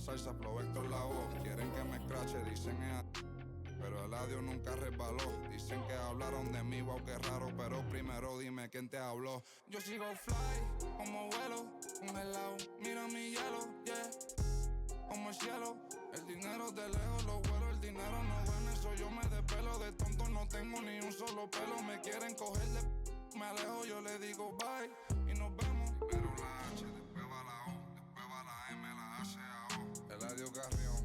salsa, flow Héctor la voz. Quieren que me escrache, dicen pero el adiós nunca resbaló. Dicen que hablaron de mí, wow, qué raro. Pero primero dime quién te habló. Yo sigo fly, como vuelo, congelado. Mira mi hielo, yeah, como el cielo. El dinero de lejos, lo vuelo, el dinero no ven. Eso yo me despelo, de tonto no tengo ni un solo pelo. Me quieren coger de me alejo, yo le digo bye y nos vemos. Primero la H, después va la O, después va la M, la H a O. El adiós Carrión.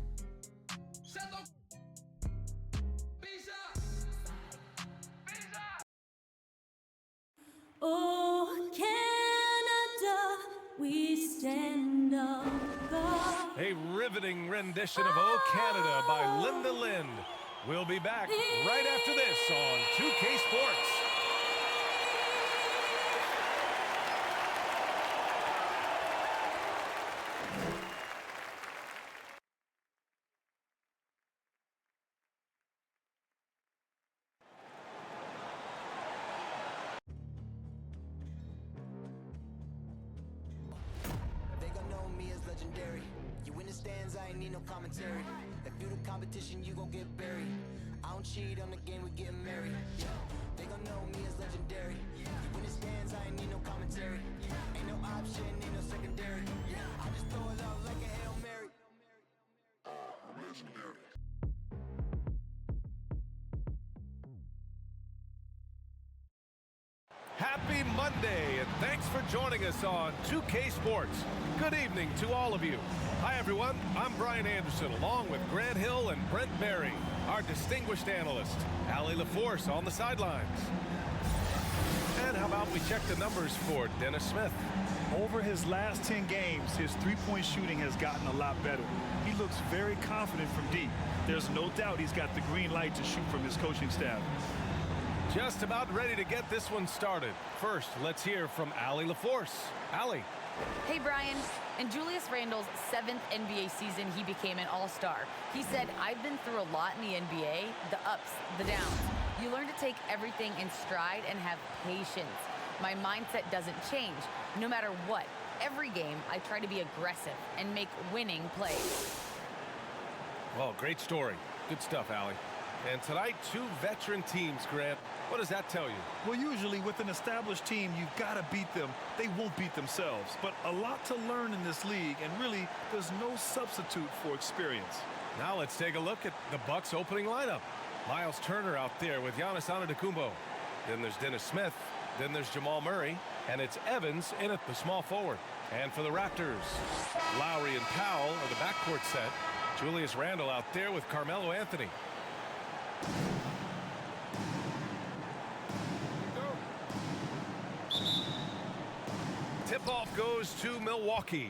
Oh, Canada, we stand on guard. A riveting rendition of Oh Canada by Linda Lind. We'll be back right after this on 2K Sports. Legendary. You in the stands, I ain't need no commentary. If you the competition, you gon' get buried. I don't cheat on the game, we getting married. They gon' know me as legendary. You in the stands, I ain't need no commentary. Ain't no option, ain't no secondary. I just throw it up like a Hail Mary. Legendary. Happy Monday, and thanks for joining us on 2K Sports. Good evening to all of you. Hi, everyone. I'm Brian Anderson, along with Grant Hill and Brent Berry, our distinguished analyst. Allie LaForce on the sidelines. And how about we check the numbers for Dennis Smith? Over his last 10 games, his three-point shooting has gotten a lot better. He looks very confident from deep. There's no doubt he's got the green light to shoot from his coaching staff. Just about ready to get this one started. First, let's hear from Allie LaForce. Allie. Hey, Brian. In Julius Randle's 7th NBA season, he became an all-star. He said, I've been through a lot in the NBA, the ups, the downs. You learn to take everything in stride and have patience. My mindset doesn't change. No matter what, every game, I try to be aggressive and make winning plays. Well, great story. Good stuff, Allie. And tonight, 2 veteran teams, Grant. What does that tell you? Well, usually with an established team, you've got to beat them. They won't beat themselves. But a lot to learn in this league, and really, there's no substitute for experience. Now let's take a look at the Bucks' opening lineup. Miles Turner out there with Giannis Antetokounmpo. Then there's Dennis Smith. Then there's Jamal Murray. And it's Evans in at the small forward. And for the Raptors, Lowry and Powell are the backcourt set. Julius Randle out there with Carmelo Anthony. Tip-off goes to Milwaukee.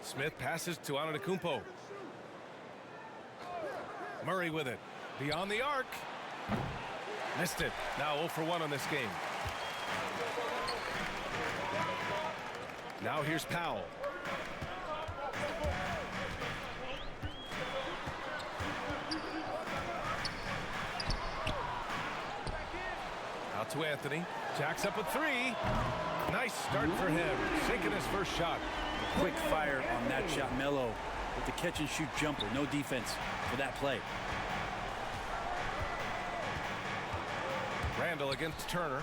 Smith passes to Antetokounmpo. Murray with it. Beyond the arc. Missed it. Now 0 for 1 on this game. Now here's Powell. Out to Anthony. Jacks up a 3. Nice start for him. Sinking his first shot. Quick fire on that shot. Melo with the catch-and-shoot jumper. No defense for that play. Randle against Turner.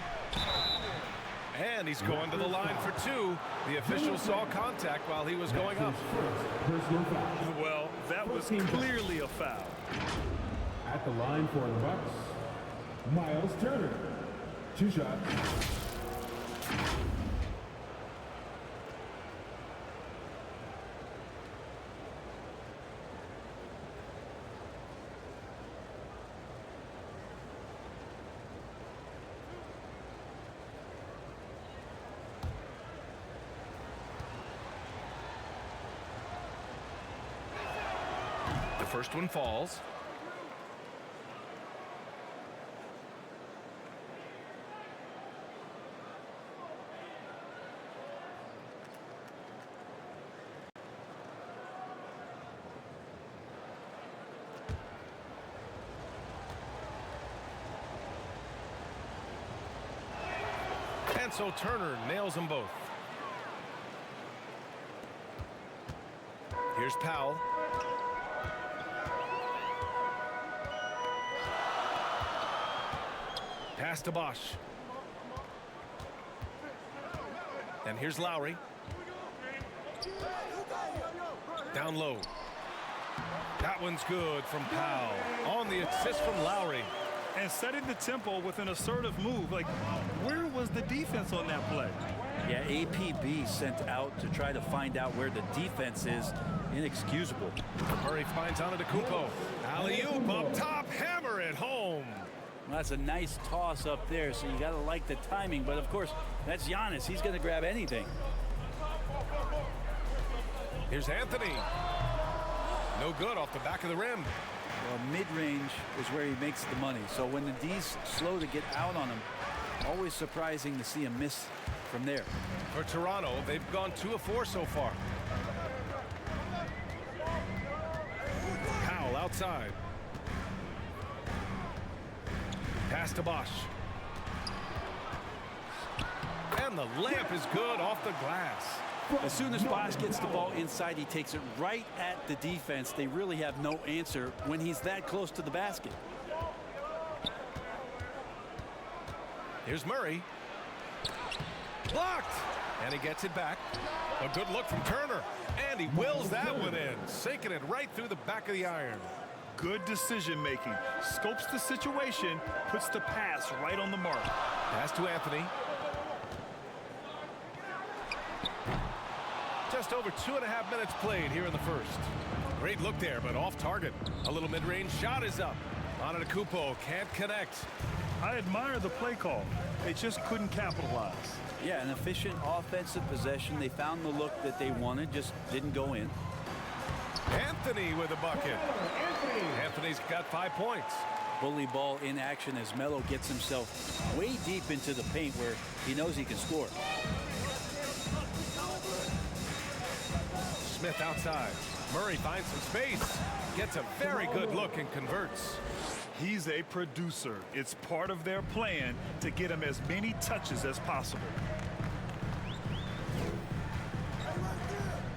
And he's going to the line for 2. The official saw contact while he was going up. Well, that was clearly a foul. At the line for the Bucks, Miles Turner. 2 shots. The first one falls. And so Turner nails them both. Here's Powell. Pass to Bosch. And here's Lowry. Down low. That one's good from Powell. On the assist from Lowry. And setting the tempo with an assertive move. Like, where was the defense on that play? Yeah, APB sent out to try to find out where the defense is. Inexcusable. Murray finds Antetokounmpo. Alley-oop up top. Hammer it home. Well, that's a nice toss up there, so you got to like the timing. But, of course, that's Giannis. He's going to grab anything. Here's Anthony. No good off the back of the rim. Well, mid-range is where he makes the money. So when the D's slow to get out on him, always surprising to see him miss from there. For Toronto, they've gone 2 of 4 so far. Powell outside. Pass to Bosch. And the layup is good off the glass. As soon as Bosch gets the ball inside, he takes it right at the defense. They really have no answer when he's that close to the basket. Here's Murray. Blocked. And he gets it back. A good look from Turner. And he wills that one in. Sinking it right through the back of the iron. Good decision making. Scopes the situation, puts the pass right on the mark. Pass to Anthony. Just over 2.5 minutes played here in the first. Great look there, but off target. A little mid-range shot is up. Antetokounmpo can't connect. I admire the play call. They just couldn't capitalize. Yeah, an efficient offensive possession. They found the look that they wanted, just didn't go in. Anthony with a bucket. Anthony's got 5 points. Bully ball in action as Melo gets himself way deep into the paint where he knows he can score. Smith outside. Murray finds some space. Gets a very good look and converts. He's a producer. It's part of their plan to get him as many touches as possible.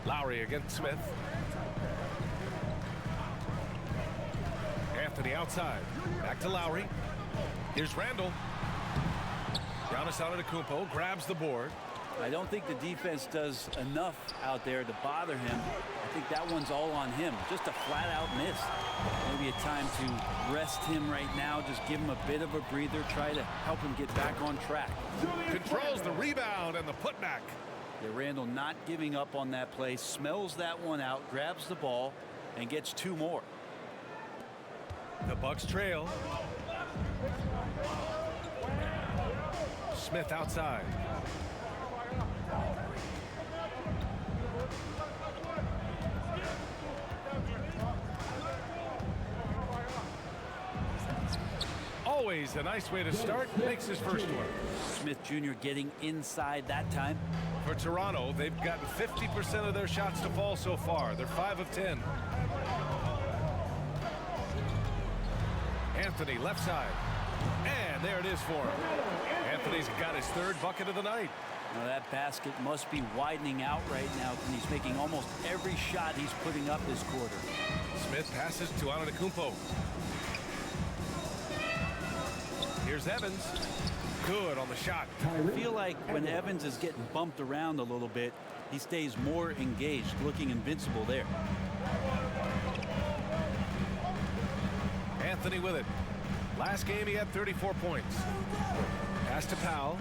Lowry against Smith. Anthony outside. Back to Lowry. Here's Randall. Giannis Antetokounmpo grabs the board. I don't think the defense does enough out there to bother him. I think that one's all on him. Just a flat-out miss. Maybe a time to rest him right now. Just give him a bit of a breather. Try to help him get back on track. Controls the rebound and the putback. Yeah, Randall not giving up on that play. Smells that one out. Grabs the ball and gets 2 more. The Bucks trail. Smith outside. Always a nice way to start. Makes his first one. Smith Jr. getting inside that time. For Toronto, they've gotten 50% of their shots to fall so far. They're 5 of 10. Anthony left side. And there it is for him. Anthony's got his 3rd bucket of the night. Now that basket must be widening out right now, and he's making almost every shot he's putting up this quarter. Smith passes to Antetokounmpo. Here's Evans. Good on the shot. I feel like when Evans is getting bumped around a little bit, he stays more engaged, looking invincible there. Anthony with it. Last game he had 34 points. Pass to Powell.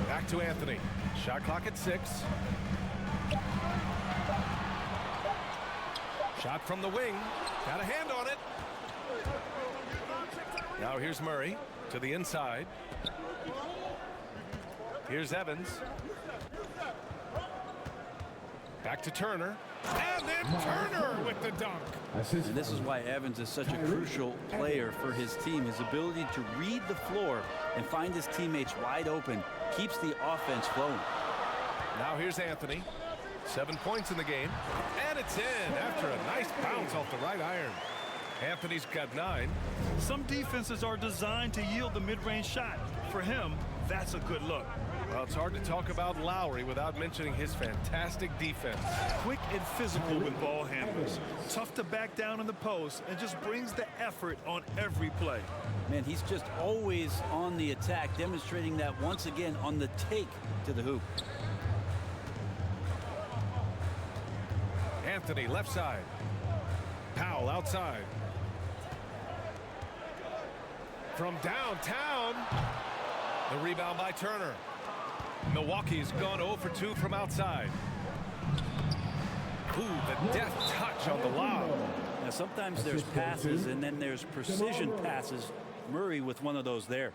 Back to Anthony. Shot clock at 6. Shot from the wing. Got a hand on it. Now here's Murray to the inside. Here's Evans. Back to Turner. And then Turner with the dunk. And this is why Evans is such a crucial player for his team. His ability to read the floor and find his teammates wide open keeps the offense flowing. Now here's Anthony. 7 points in the game. And it's in after a nice bounce off the right iron. Anthony's got 9. Some defenses are designed to yield the mid-range shot. For him, that's a good look. Well, it's hard to talk about Lowry without mentioning his fantastic defense. Quick and physical with ball handlers. Tough to back down in the post and just brings the effort on every play. Man, he's just always on the attack, demonstrating that once again on the take to the hoop. Anthony, left side. Powell, outside. From downtown. The rebound by Turner. Milwaukee's gone 0 for 2 from outside. Ooh, the deft touch on the lob. Now, sometimes there's passes and then there's precision passes. Murray with one of those there.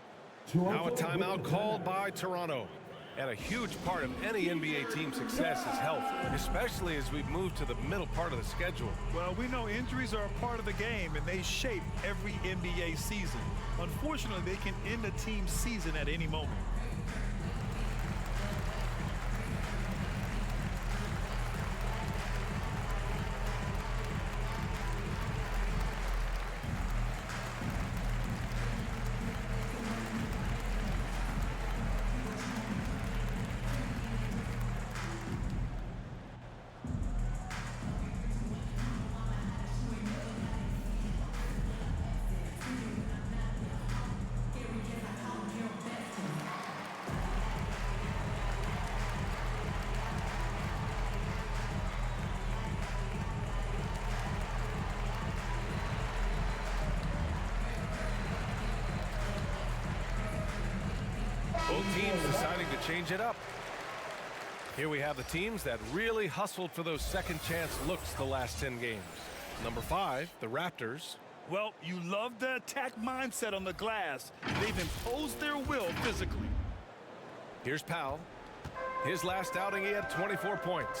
Now a timeout called by Toronto. And a huge part of any NBA team's success is health, especially as we move to the middle part of the schedule. Well, we know injuries are a part of the game, and they shape every NBA season. Unfortunately, they can end a team's season at any moment. Both teams deciding to change it up. Here we have the teams that really hustled for those second chance looks the last 10 games. Number 5, the Raptors. Well, you love the attack mindset on the glass. They've imposed their will physically. Here's Powell. His last outing, he had 24 points.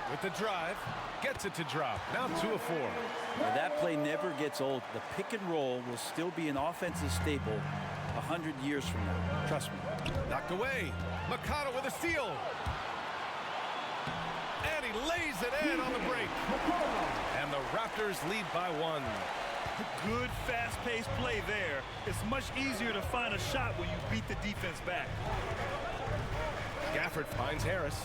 With the drive, gets it to drop. Now 2 of 4. Well, that play never gets old. The pick and roll will still be an offensive staple 100 years from now. Trust me. Knocked away. McConnell with a steal. And he lays it in on the break. And the Raptors lead by 1. Good fast-paced play there. It's much easier to find a shot when you beat the defense back. Gafford finds Harris.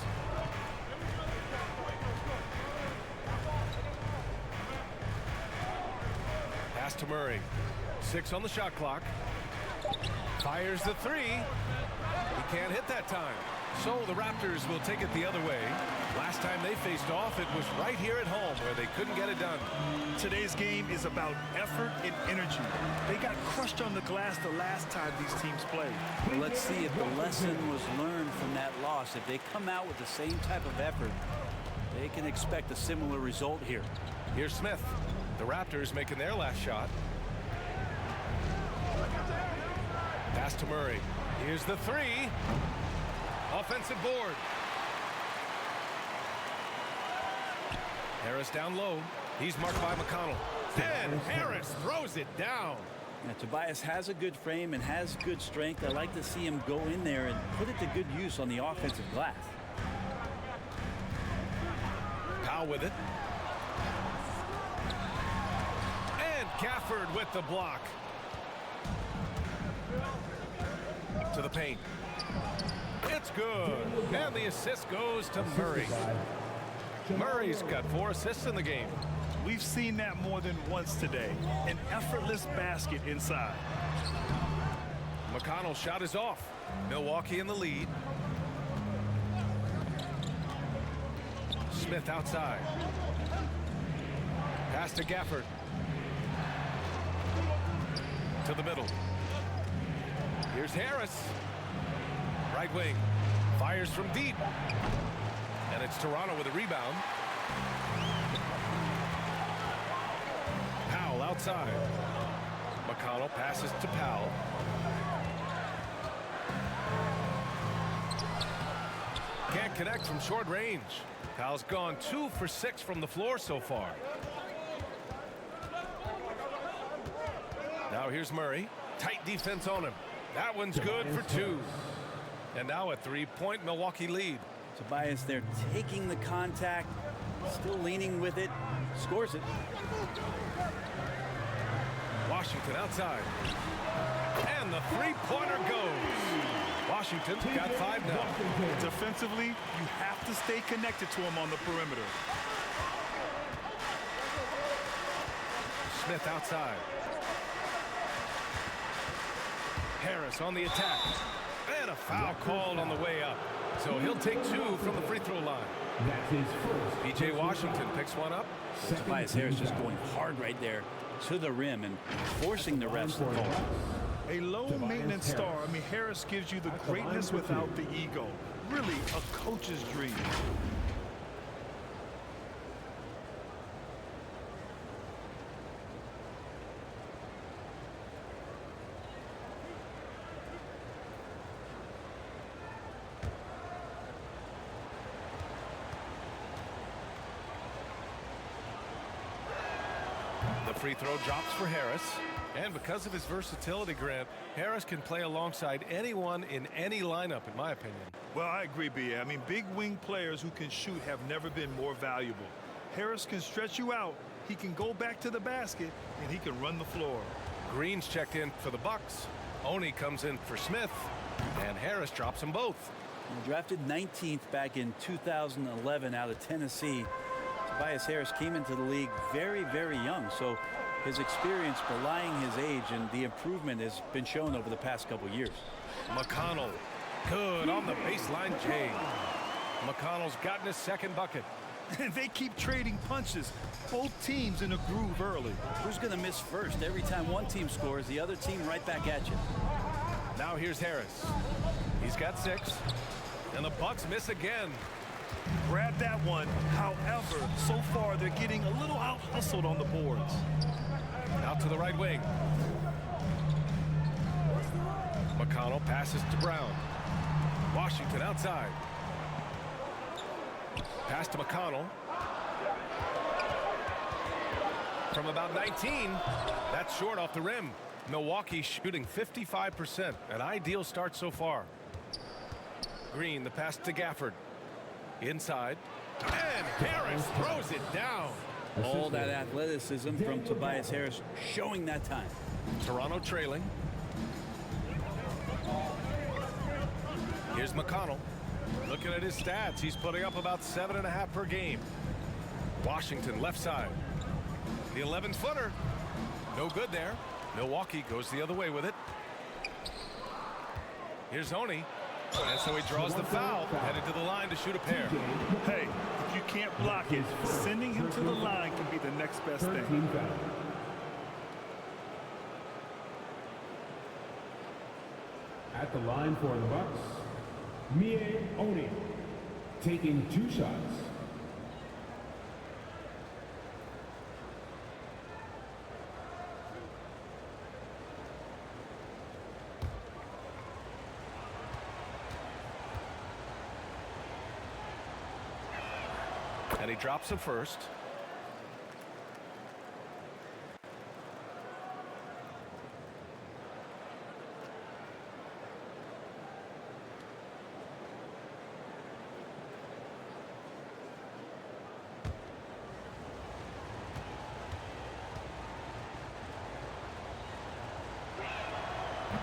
Pass to Murray. 6 on the shot clock. Fires the 3. He can't hit that time. So the Raptors will take it the other way. Last time they faced off, it was right here at home where they couldn't get it done. Today's game is about effort and energy. They got crushed on the glass the last time these teams played. Well, let's see if the lesson was learned from that loss. If they come out with the same type of effort, they can expect a similar result here. Here's Smith. The Raptors making their last shot. Pass to Murray. Here's the 3. Offensive board. Harris down low. He's marked by McConnell. And Harris throws it down. Now, Tobias has a good frame and has good strength. I like to see him go in there and put it to good use on the offensive glass. Powell with it. And Gafford with the block. To the paint. It's good. And the assist goes to Murray. Murray's got 4 assists in the game. We've seen that more than once today. An effortless basket inside. McConnell's shot is off. Milwaukee in the lead. Smith outside. Pass to Gafford. To the middle. Here's Harris. Right wing. Fires from deep. And it's Toronto with a rebound. Powell outside. McConnell passes to Powell. Can't connect from short range. Powell's gone 2 for 6 from the floor so far. Now here's Murray. Tight defense on him. That one's good for 2. And now a 3-point Milwaukee lead. Tobias there taking the contact, still leaning with it, scores it. Washington outside. And the three-pointer goes. Washington's got 5 now. Defensively, you have to stay connected to him on the perimeter. Smith outside. Harris on the attack. And a foul called on the way up. So he'll take 2 from the free throw line. That's his first. P.J. Washington picks one up. Tobias Harris just going hard right there to the rim and forcing the refs to call. A low-maintenance star. I mean, Harris gives you the greatness without the ego. Really a coach's dream. The free throw drops for Harris. And because of his versatility, Grant, Harris can play alongside anyone in any lineup, in my opinion. Well, I agree, B.A. I mean, big wing players who can shoot have never been more valuable. Harris can stretch you out, he can go back to the basket, and he can run the floor. Green's checked in for the Bucks. Oni comes in for Smith. And Harris drops them both. Drafted 19th back in 2011 out of Tennessee. Tobias Harris came into the league very, very young. So his experience belying his age, and the improvement has been shown over the past couple years. McConnell, good on the baseline, Jay. McConnell's gotten his second bucket. They keep trading punches. Both teams in a groove early. Who's going to miss first? Every time one team scores, the other team right back at you. Now here's Harris. He's got 6. And the Bucks miss again. Grab that one. However, so far they're getting a little out-hustled on the boards. Out to the right wing. McConnell passes to Brown. Washington outside. Pass to McConnell. From about 19, that's short off the rim. Milwaukee shooting 55%, an ideal start so far. Green, the pass to Gafford. Inside. And Harris throws it down. All that athleticism from Tobias Harris showing that time. Toronto trailing. Here's McConnell. Looking at his stats, he's putting up about 7.5 per game. Washington left side. The 11-footer. No good there. Milwaukee goes the other way with it. Here's Oni. And so he draws the foul, headed to the line to shoot a pair. Hey, if you can't block it, sending him to the line can be the next best thing. At the line for the Bucks, Mie Oni, taking 2 shots. And he drops him first.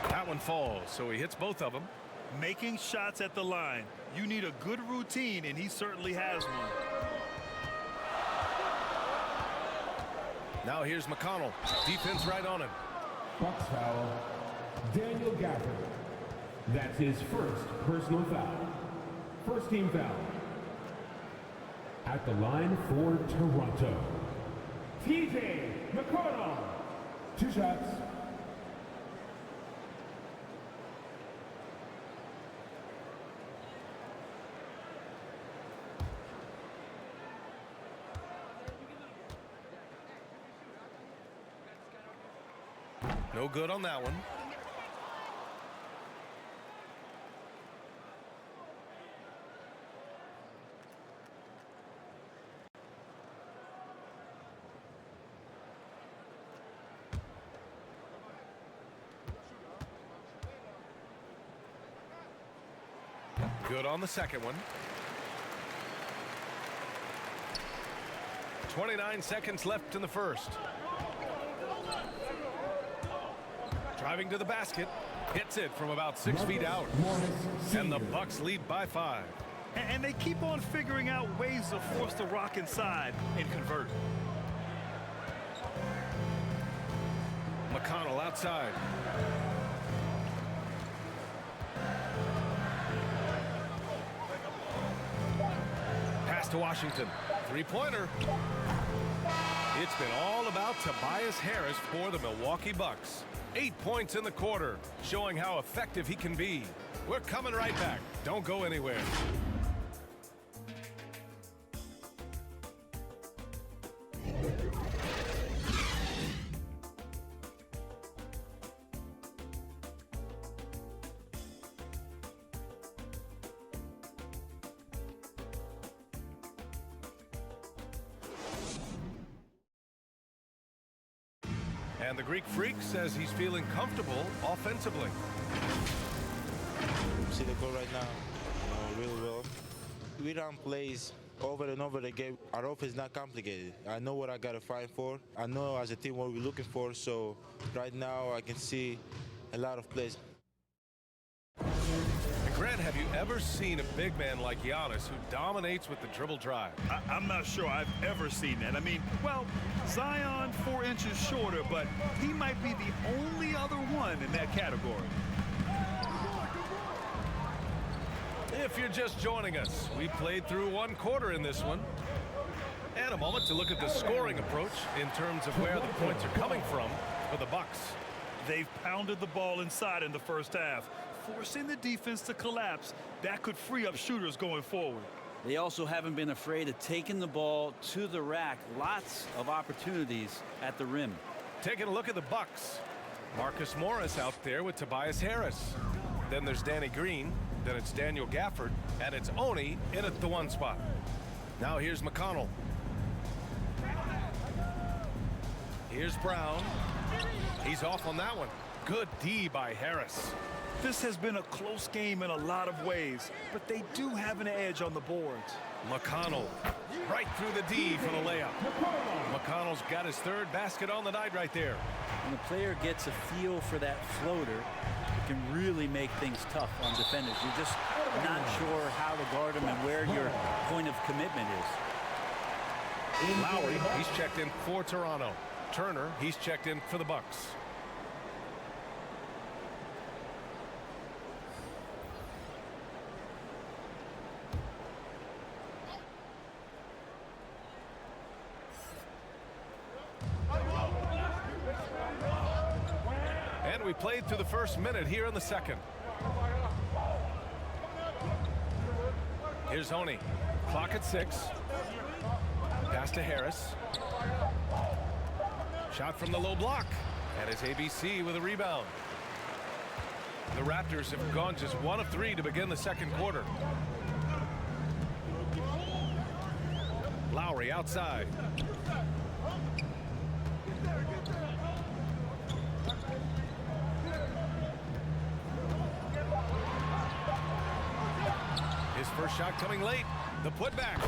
That one falls, so he hits both of them. Making shots at the line. You need a good routine, and he certainly has one. Now here's McConnell. Defense right on him. Bucks foul, Daniel Gafford. That's his first personal foul. First team foul. At the line for Toronto, T.J. McConnell. 2 shots. No good on that one. Good on the second one. 29 seconds left in the first. Driving to the basket, hits it from about 6 feet out. And the Bucks lead by 5. And they keep on figuring out ways to force the rock inside and convert. McConnell outside. Pass to Washington. Three-pointer. It's been all about Tobias Harris for the Milwaukee Bucks. 8 points in the quarter, showing how effective he can be. We're coming right back. Don't go anywhere. And the Greek Freak says he's feeling comfortable offensively. See the goal right now, really well. We run plays over and over again. Our offense is not complicated. I know what I got to fight for. I know as a team what we're looking for. So right now I can see a lot of plays. Grant, have you ever seen a big man like Giannis who dominates with the dribble drive? I'm not sure I've ever seen that. I mean, well, Zion 4 inches shorter, but he might be the only other one in that category. If you're just joining us, we played through 1 quarter in this one. And a moment to look at the scoring approach in terms of where the points are coming from for the Bucks. They've pounded the ball inside in the first half, forcing the defense to collapse. That could free up shooters going forward. They also haven't been afraid of taking the ball to the rack. Lots of opportunities at the rim. Taking a look at the Bucks. Marcus Morris out there with Tobias Harris. Then there's Danny Green. Then it's Daniel Gafford. And it's Oni in at the 1 spot. Now here's McConnell. Here's Brown. He's off on that one. Good D by Harris. This has been a close game in a lot of ways, but they do have an edge on the boards. McConnell right through the D for the layup. McConnell's got his 3rd basket on the night right there. When the player gets a feel for that floater, it can really make things tough on defenders. You're just not sure how to guard them and where your point of commitment is. Lowry, he's checked in for Toronto. Turner, he's checked in for the Bucks. And we played through the first minute here in the second. Here's Oni. Clock at 6. Pass to Harris. Shot from the low block. And it's ABC with a rebound. The Raptors have gone just 1 of 3 to begin the second quarter. Lowry outside. His first shot coming late. The putback.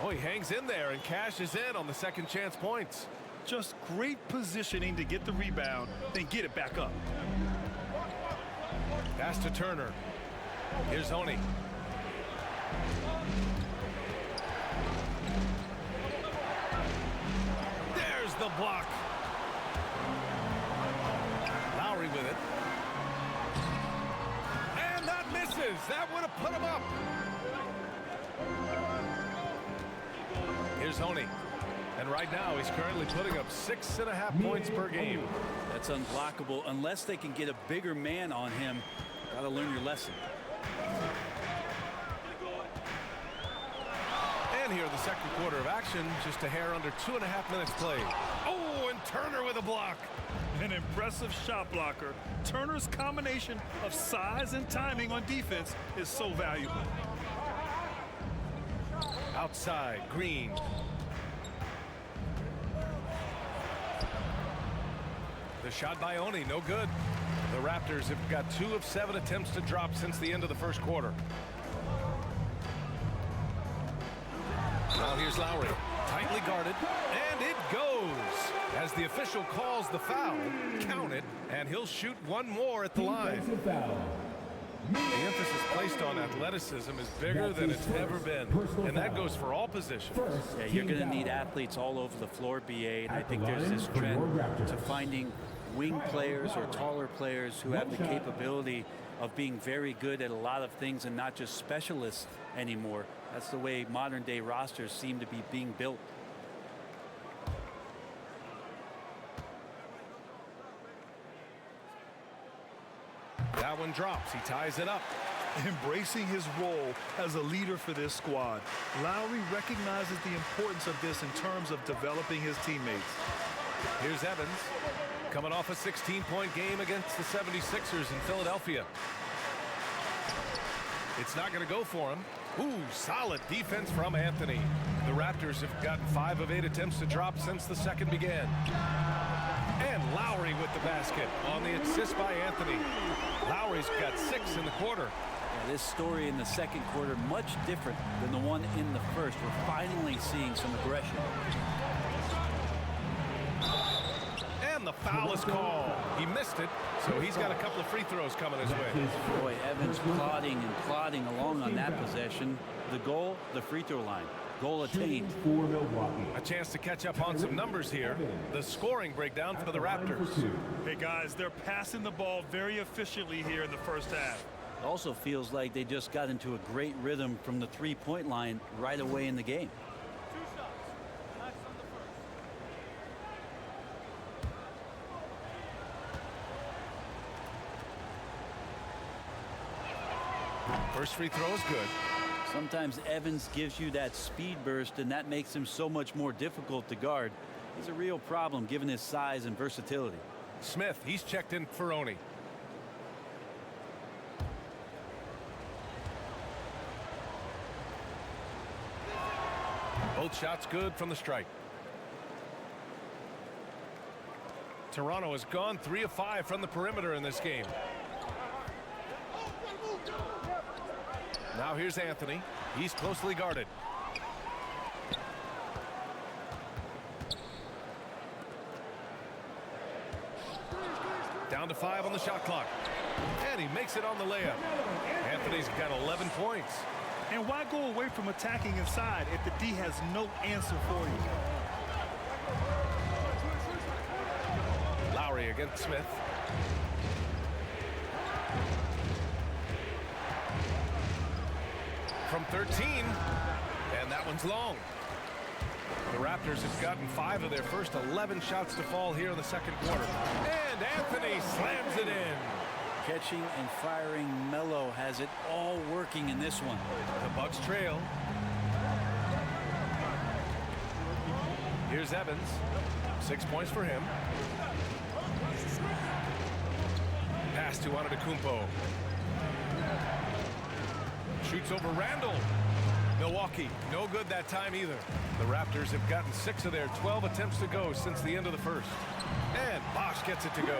Oh, he hangs in there and cashes in on the second chance points. Just great positioning to get the rebound, then get it back up. Pass to Turner. Here's Oni. There's the block. Lowry with it. And that misses. That would have put him up. Here's Oni. And right now, he's currently putting up 6.5 points per game. That's unblockable unless they can get a bigger man on him. Gotta learn your lesson. And here in the second quarter of action, just a hair under 2.5 minutes played. Oh, and Turner with a block. An impressive shot blocker. Turner's combination of size and timing on defense is so valuable. Outside, Green. The shot by Oni, no good. The Raptors have got 2 of 7 attempts to drop since the end of the first quarter. Now here's Lowry. Tightly guarded, and it goes. As the official calls the foul, count it, and he'll shoot one more at the line. Defensive foul. The emphasis placed on athleticism is bigger than it's ever been, and that goes for all positions. Yeah, you're going to need athletes all over the floor, BA, and I think there's this trend to finding wing players or taller players who have the capability of being very good at a lot of things and not just specialists anymore. That's the way modern day rosters seem to be being built. That one drops. He ties it up. Embracing his role as a leader for this squad, Lowry recognizes the importance of this in terms of developing his teammates. Here's Evans, coming off a 16-point game against the 76ers in Philadelphia. It's not going to go for him. Ooh, solid defense from Anthony. The Raptors have gotten 5 of 8 attempts to drop since the second began. And Lowry with the basket on the assist by Anthony. Lowry's got 6 in the quarter. Yeah, this story in the second quarter much different than the one in the first. We're finally seeing some aggression. And the foul is called. He missed it, so he's got a couple of free throws coming his way. Boy, Evans plodding and plodding along on that possession. The goal, the free throw line. Goal attained. For Milwaukee. A chance to catch up on some numbers here. The scoring breakdown for the Raptors. Hey guys, they're passing the ball very efficiently here in the first half. It also feels like they just got into a great rhythm from the three-point line right away in the game. First free throw is good. Sometimes Evans gives you that speed burst, and that makes him so much more difficult to guard. He's a real problem given his size and versatility. Smith, he's checked in for Oni. Both shots good from the strike. Toronto has gone 3 of 5 from the perimeter in this game. Now here's Anthony. He's closely guarded. Down to 5 on the shot clock. And he makes it on the layup. Anthony's got 11 points. And why go away from attacking inside if the D has no answer for you? Lowry against Smith. From 13, and that one's long. The Raptors have gotten 5 of their first 11 shots to fall here in the second quarter. And Anthony slams it in. Catching and firing, Melo has it all working in this one. The Bucks trail. Here's Evans. 6 points for him. Pass to Antetokounmpo. Shoots over Randall. Milwaukee, no good that time either. The Raptors have gotten 6 of their 12 attempts to go since the end of the first. And Bosch gets it to go.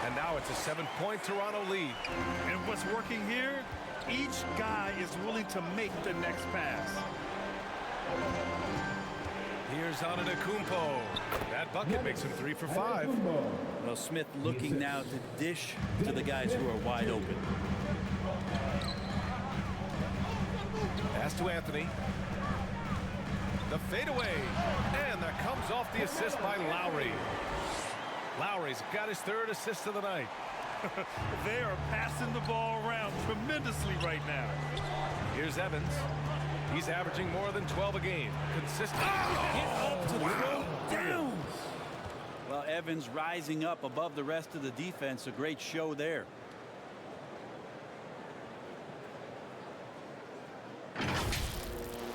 And now it's a 7-point Toronto lead. And what's working here? Each guy is willing to make the next pass. Here's Antetokounmpo. That bucket makes him 3 for 5. Well, Smith looking now to dish to the guys who are wide open. Pass to Anthony. The fadeaway. And that comes off the assist by Lowry. Lowry's got his 3rd assist of the night. They are passing the ball around tremendously right now. Here's Evans. He's averaging more than 12 a game. Consistent. Down. Well, Evans rising up above the rest of the defense. A great show there.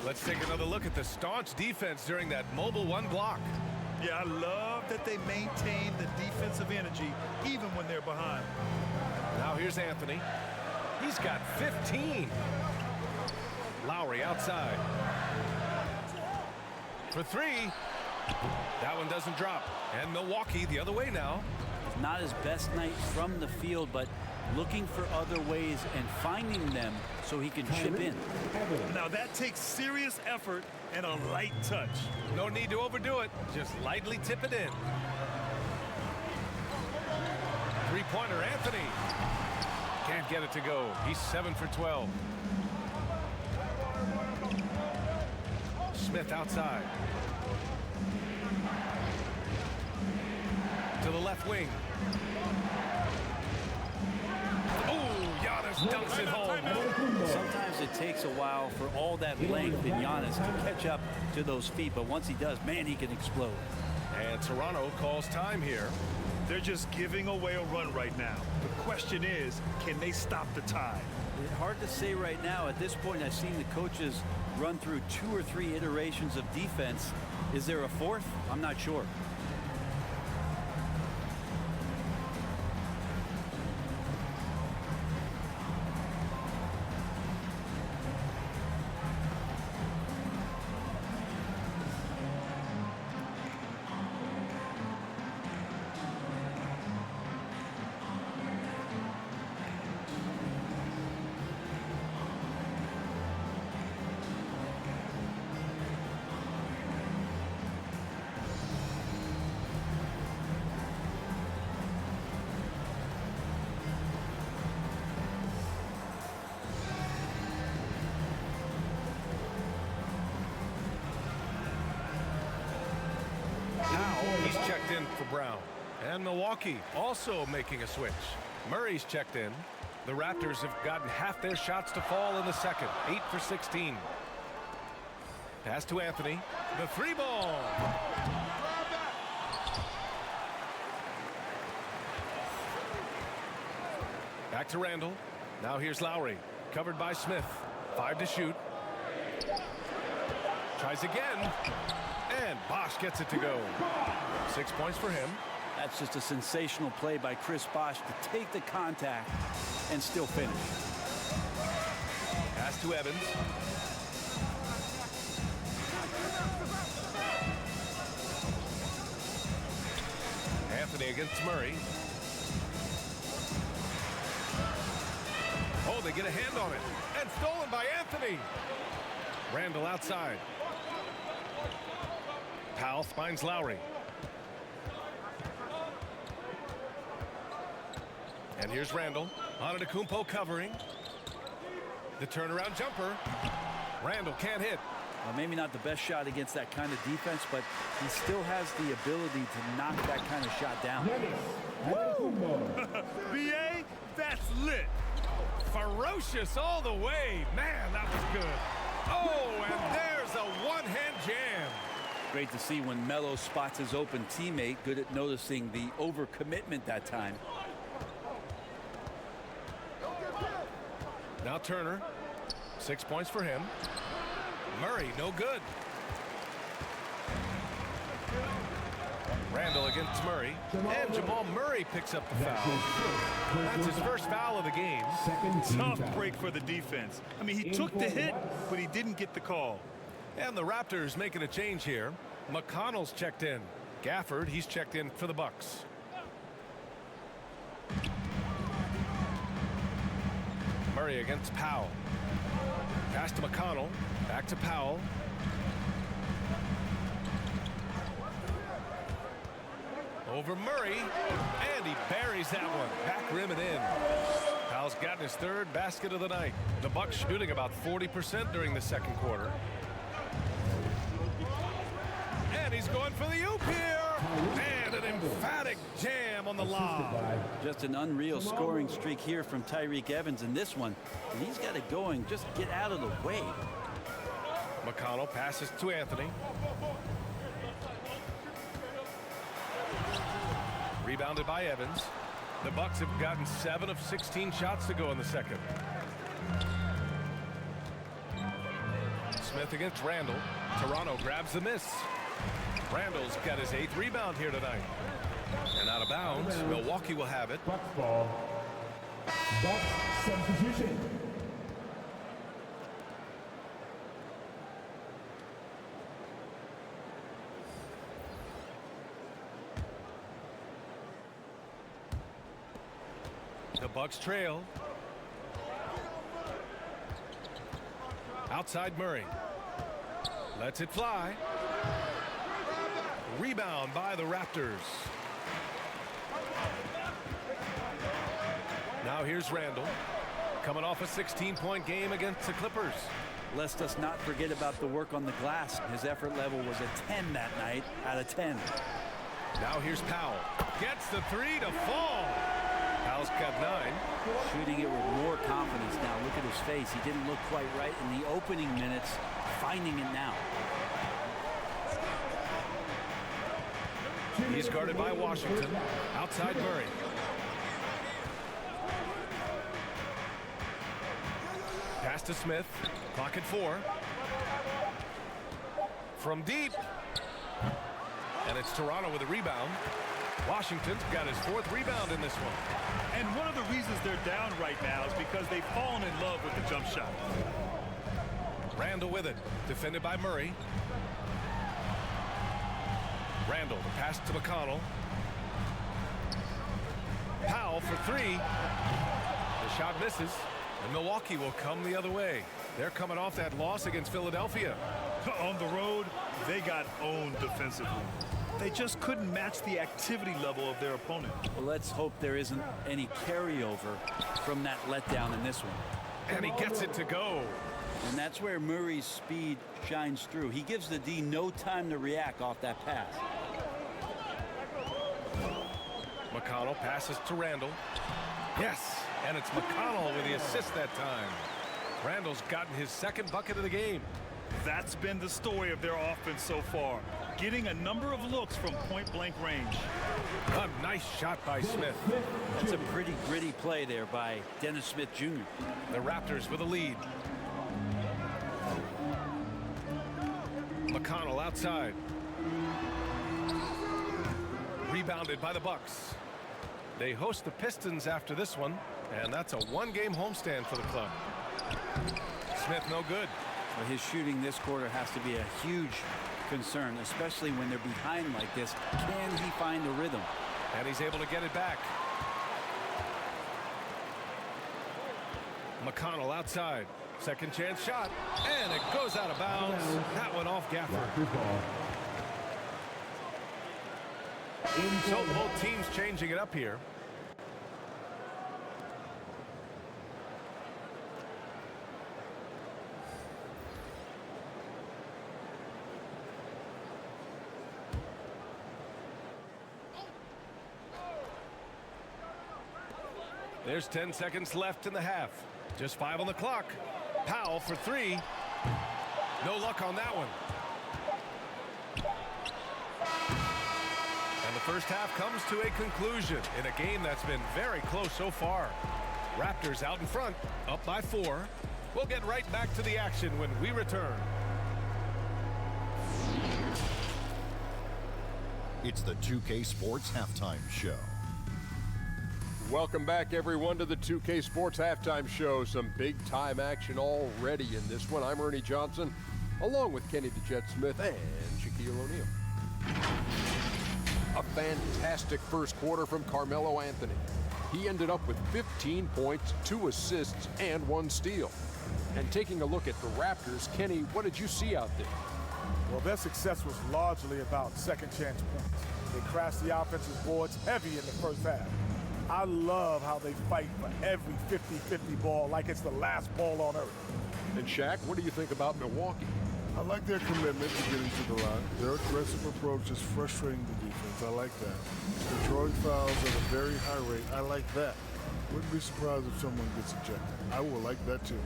Let's take another look at the staunch defense during that mobile 1 block. Yeah, I love that they maintain the defensive energy even when they're behind. Now here's Anthony. He's got 15. Lowry outside. For 3. That one doesn't drop. And Milwaukee the other way now. Not his best night from the field, but looking for other ways and finding them so he can chip in. Now that takes serious effort and a light touch. No need to overdo it. Just lightly tip it in. Three-pointer, Anthony. Can't get it to go. He's 7 for 12. Smith outside. To the left wing. Oh, Giannis dunks it home. Sometimes it takes a while for all that length in Giannis to catch up to those feet, but once he does, man, he can explode. And Toronto calls time here. They're just giving away a run right now. The question is, can they stop the tide? Hard to say right now. At this point, I've seen the coaches run through 2 or 3 iterations of defense. Is there a fourth? I'm not sure. He's checked in for Brown. And Milwaukee also making a switch. Murray's checked in. The Raptors have gotten half their shots to fall in the second. 8 for 16. Pass to Anthony. The 3-ball. Back to Randall. Now here's Lowry. Covered by Smith. 5 to shoot. Tries again. And Bosh gets it to go. 6 points for him. That's just a sensational play by Chris Bosh to take the contact and still finish. Pass to Evans. Anthony against Murray. Oh, they get a hand on it. And stolen by Anthony. Randall outside. Powell finds Lowry. And here's Randall. Antetokounmpo covering. The turnaround jumper. Randall can't hit. Well, maybe not the best shot against that kind of defense, but he still has the ability to knock that kind of shot down. BA, that's lit. Ferocious all the way. Man, that was good. Oh, and there's a one-hand jam. Great to see when Melo spots his open teammate. Good at noticing the overcommitment that time. Now Turner. 6 points for him. Murray, no good. Randall against Murray. And Jamal Murray picks up the foul. That's his first foul of the game. Tough break for the defense. I mean, he took the hit, but he didn't get the call. And the Raptors making a change here. McConnell's checked in. Gafford, he's checked in for the Bucks. Murray against Powell. Pass to McConnell. Back to Powell. Over Murray. And he buries that one. Back rim and in. Powell's gotten his third basket of the night. The Bucks shooting about 40% during the second quarter. And he's going for the oop here. And an emphatic jam on the lob. Just an unreal scoring streak here from Tyreke Evans in this one. And he's got it going. Just get out of the way. McConnell passes to Anthony. Rebounded by Evans. The Bucks have gotten 7 of 16 shots to go in the second. Smith against Randall. Toronto grabs the miss. Randall's got his 8th rebound here tonight. And out of bounds, Milwaukee will have it. Bucks ball. Bucks substitution. The Bucks trail. Outside Murray. Lets it fly. Rebound by the Raptors. Now here's Randall, coming off a 16-point game against the Clippers. Lest us not forget about the work on the glass. His effort level was a 10 that night out of 10. Now here's Powell. Gets the three to fall. Powell's got 9. Shooting it with more confidence now. Look at his face. He didn't look quite right in the opening minutes. Finding it now. He's guarded by Washington. Outside Murray. Pass to Smith. Clock at 4. From deep. And it's Toronto with a rebound. Washington's got his 4th rebound in this one. And one of the reasons they're down right now is because they've fallen in love with the jump shot. Randall with it. Defended by Murray. Randall, the pass to McConnell. Powell for 3. The shot misses. And Milwaukee will come the other way. They're coming off that loss against Philadelphia. On the road, they got owned defensively. They just couldn't match the activity level of their opponent. Well, let's hope there isn't any carryover from that letdown in this one. And he gets it to go. And that's where Murray's speed shines through. He gives the D no time to react off that pass. McConnell passes to Randall. Yes, and it's McConnell with the assist that time. Randall's gotten his 2nd bucket of the game. That's been the story of their offense so far. Getting a number of looks from point-blank range. A nice shot by Smith. That's a pretty gritty play there by Dennis Smith Jr. The Raptors with a lead. McConnell outside. Rebounded by the Bucks. They host the Pistons after this one, and that's a 1-game homestand for the club. Smith no good. Well, his shooting this quarter has to be a huge concern, especially when they're behind like this. Can he find the rhythm? And he's able to get it back. McConnell outside. 2nd chance shot. And it goes out of bounds. That one off Gafford. So both teams changing it up here. There's 10 seconds left in the half. Just 5 on the clock. Powell for 3. No luck on that one. And the first half comes to a conclusion in a game that's been very close so far. Raptors out in front, up by 4. We'll get right back to the action when we return. It's the 2K Sports Halftime Show. Welcome back, everyone, to the 2K Sports Halftime Show. Some big-time action already in this one. I'm Ernie Johnson, along with Kenny the Jet Smith and Shaquille O'Neal. A fantastic first quarter from Carmelo Anthony. He ended up with 15 points, 2 assists, and 1 steal. And taking a look at the Raptors, Kenny, what did you see out there? Well, their success was largely about second chance points. They crashed the offensive boards heavy in the first half. I love how they fight for every 50-50 ball like it's the last ball on earth. And Shaq, what do you think about Milwaukee? I like their commitment to getting to the line. Their aggressive approach is frustrating the defense. I like that. They're drawing fouls at a very high rate. I like that. Wouldn't be surprised if someone gets ejected. I will like that too.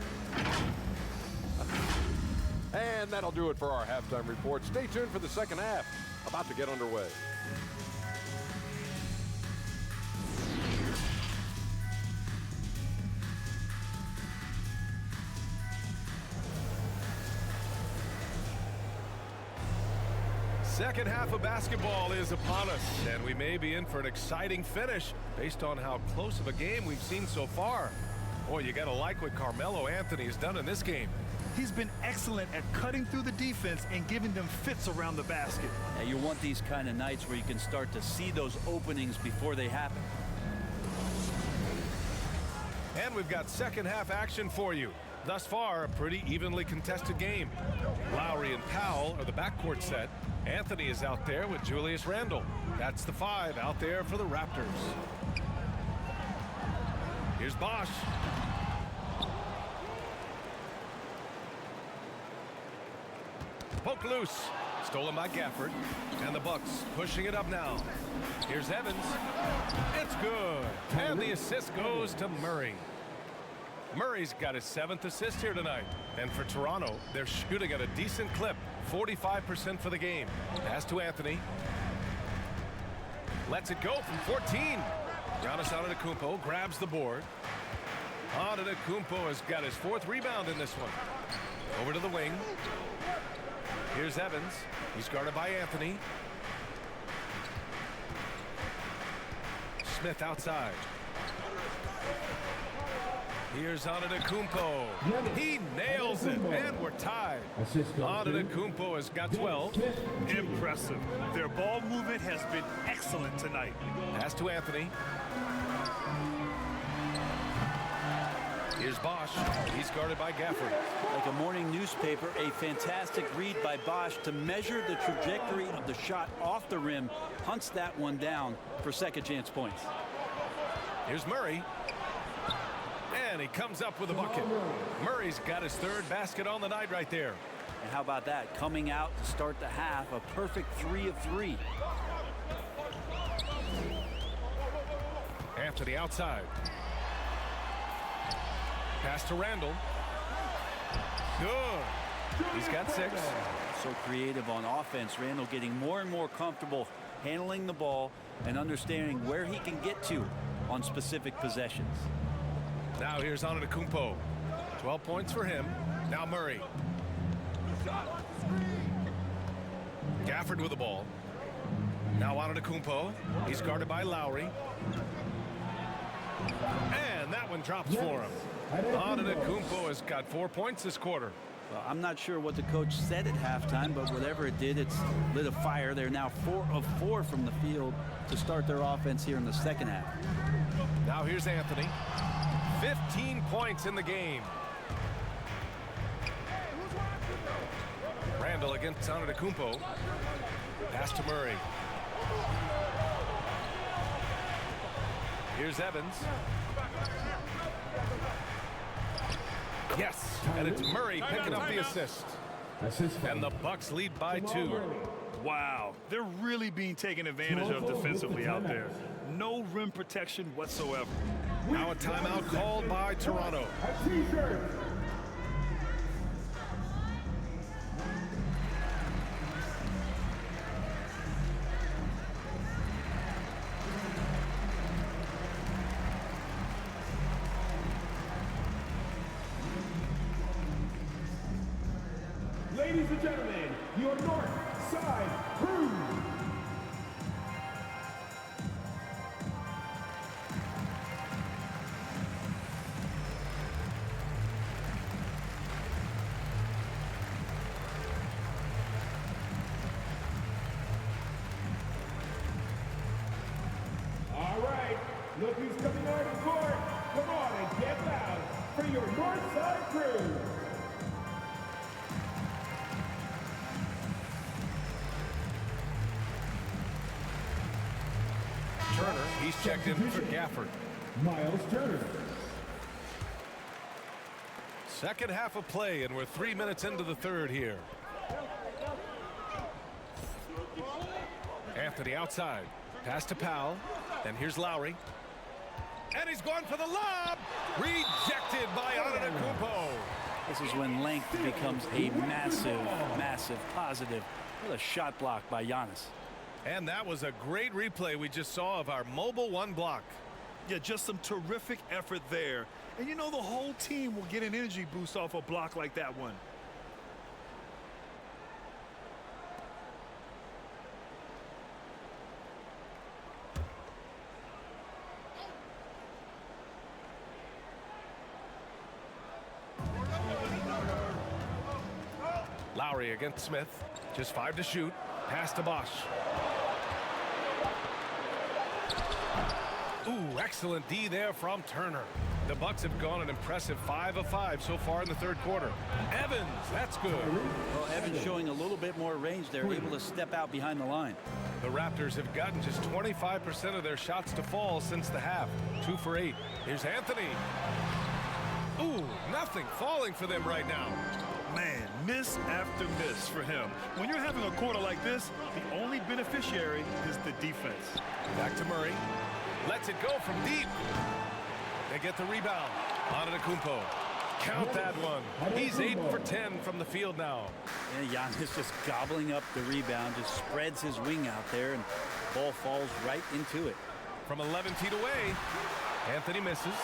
And that'll do it for our halftime report. Stay tuned for the second half. About to get underway. Second half of basketball is upon us, and we may be in for an exciting finish based on how close of a game we've seen so far. Boy, you gotta like what Carmelo Anthony has done in this game. He's been excellent at cutting through the defense and giving them fits around the basket. Now, you want these kind of nights where you can start to see those openings before they happen. And we've got second half action for you. Thus far, a pretty evenly contested game. Lowry and Powell are the backcourt set. Anthony is out there with Julius Randle. That's the 5 out there for the Raptors. Here's Bosch. Poke loose. Stolen by Gafford. And the Bucks pushing it up now. Here's Evans. It's good. And the assist goes to Murray. Murray's got his 7th assist here tonight. And for Toronto, they're shooting at a decent clip. 45% for the game. Pass to Anthony. Lets it go from 14. Giannis Antetokounmpo grabs the board. Antetokounmpo has got his 4th rebound in this one. Over to the wing. Here's Evans. He's guarded by Anthony. Smith outside. Here's Antetokounmpo. He nails it, and we're tied. Antetokounmpo has got 12. Impressive. Their ball movement has been excellent tonight. Pass to Anthony. Here's Bosch. He's guarded by Gafford. Like a morning newspaper, a fantastic read by Bosch to measure the trajectory of the shot off the rim. Hunts that one down for second chance points. Here's Murray. And he comes up with a bucket. Murray's got his 3rd basket on the night right there. And how about that? Coming out to start the half, a perfect 3 of 3. Anthony outside. Pass to Randle. Good. He's got 6. So creative on offense. Randle getting more and more comfortable handling the ball and understanding where he can get to on specific possessions. Now here's Antetokounmpo. 12 points for him. Now Murray. Gafford with the ball. Now Antetokounmpo. He's guarded by Lowry. And that one drops for him. Antetokounmpo has got 4 points this quarter. Well, I'm not sure what the coach said at halftime, but whatever it did, it's lit a fire. They're now 4 of 4 from the field to start their offense here in the second half. Now here's Anthony. 15 points in the game. Randle against Antetokounmpo. Pass to Murray. Here's Evans. Yes, and it's Murray picking up the assist. And the Bucks lead by 2. Wow, they're really being taken advantage of defensively out there. No rim protection whatsoever. Now a timeout called by Toronto. Ladies and gentlemen, your North Side Crew. All right, look who's coming on the court. Come on and get loud for your North Side Crew. Turner, he's checked in for Gafford. Miles Turner. Second half of play, and we're 3 minutes into the third here. Anthony outside. Pass to Powell. And here's Lowry. And he's going for the lob. Rejected by Antetokounmpo. This is when length becomes a massive, massive positive. What a shot block by Giannis. And that was a great replay we just saw of our mobile 1 block. Yeah, just some terrific effort there. And you know the whole team will get an energy boost off a block like that one. Lowry against Smith. Just 5 to shoot. Pass to Bosch. Ooh, excellent D there from Turner. The Bucks have gone an impressive 5 of 5 so far in the third quarter. Evans, that's good. Well, Evans showing a little bit more range. They're able to step out behind the line. The Raptors have gotten just 25% of their shots to fall since the half. 2 for 8. Here's Anthony. Ooh, nothing falling for them right now. Man, miss after miss for him. When you're having a quarter like this, the only beneficiary is the defense. Back to Murray. Lets it go from deep. They get the rebound. Antetokounmpo. Count that one. He's 8 for 10 from the field now. Yeah, Giannis just gobbling up the rebound, just spreads his wing out there, and the ball falls right into it. From 11 feet away, Anthony misses.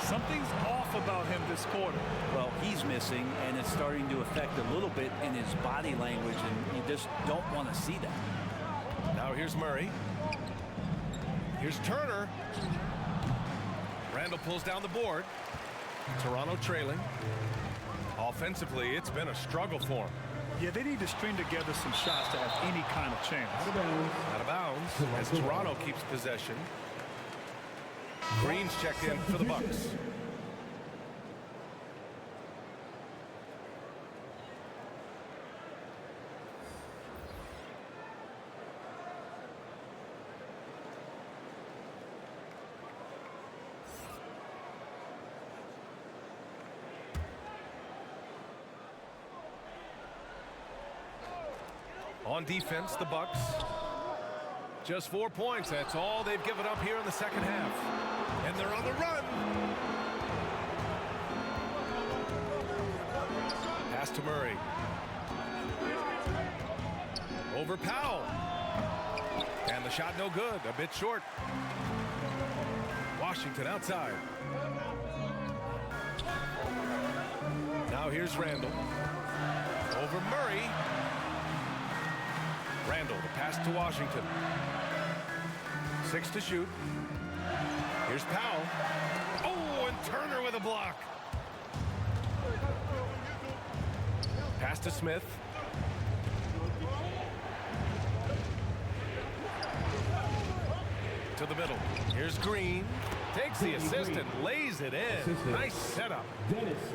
Something's off about him this quarter. Well, he's missing, and it's starting to affect a little bit in his body language, and you just don't want to see that. Now here's Murray. Here's Turner. Randall pulls down the board. Toronto trailing. Offensively, it's been a struggle for him. Yeah, they need to string together some shots to have any kind of chance. Out of bounds as Toronto keeps possession. Green's checked in for the Bucks. On defense, the Bucks. Just 4 points. That's all they've given up here in the second half. And they're on the run. Pass to Murray. Over Powell. And the shot no good. A bit short. Washington outside. Now here's Randall. Over Murray. Randall, the pass to Washington. 6 to shoot. Here's Powell. Oh, and Turner with a block. Pass to Smith. To the middle. Here's Green. Takes the assist and lays it in. Nice setup.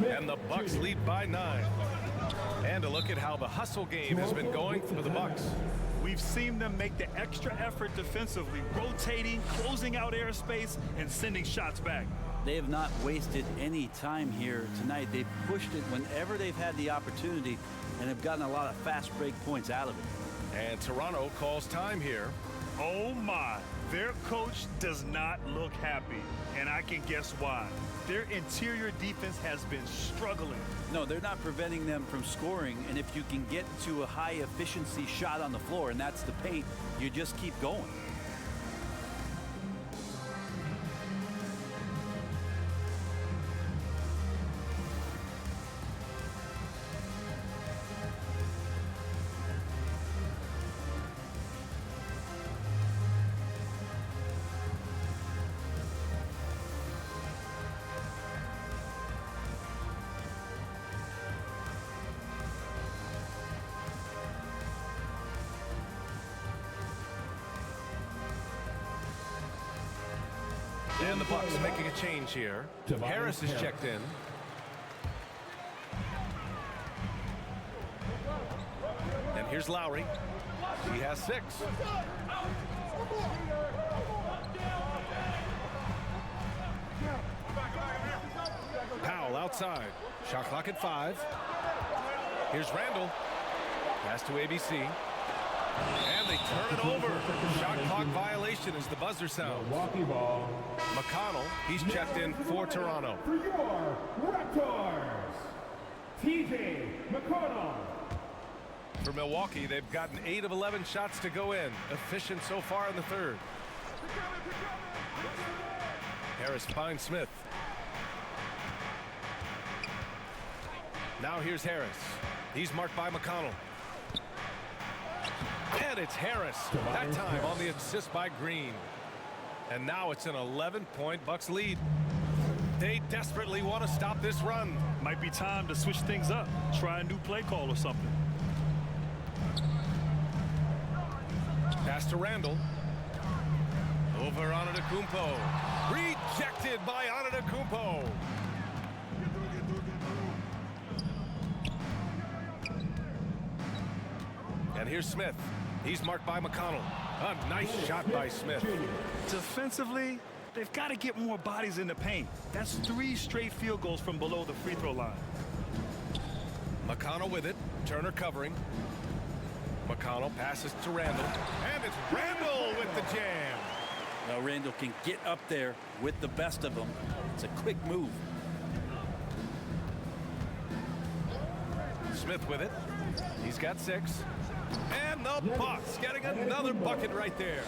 And the Bucks lead by 9. And a look at how the hustle game has been going for the Bucks. We've seen them make the extra effort defensively, rotating, closing out airspace, and sending shots back. They have not wasted any time here tonight. They've pushed it whenever they've had the opportunity and have gotten a lot of fast break points out of it. And Toronto calls time here. Oh my, their coach does not look happy, and I can guess why. Their interior defense has been struggling. No, they're not preventing them from scoring, and if you can get to a high efficiency shot on the floor, and that's the paint, you just keep going. And the Bucks making a change here. Harris is checked in. And here's Lowry. He has 6. Powell outside. Shot clock at 5. Here's Randall. Pass to ABC. And they turn it over. Shot clock violation as the buzzer sounds. McConnell, he's checked in for Toronto. For your Raptors, TJ McConnell. For Milwaukee, they've gotten 8 of 11 shots to go in. Efficient so far in the third. Harris finds Smith. Now here's Harris. He's marked by McConnell. And it's Harris. That time on the assist by Green. And now it's an 11-point Bucks lead. They desperately want to stop this run. Might be time to switch things up. Try a new play call or something. Pass to Randall. Over Antetokounmpo. Rejected by Antetokounmpo. And here's Smith. He's marked by McConnell. A nice shot by Smith. Defensively, they've got to get more bodies in the paint. That's 3 straight field goals from below the free throw line. McConnell with it. Turner covering. McConnell passes to Randall. And it's Randall with the jam. Well, Randall can get up there with the best of them. It's a quick move. Smith with it. He's got 6. And the Bucks getting another bucket right there.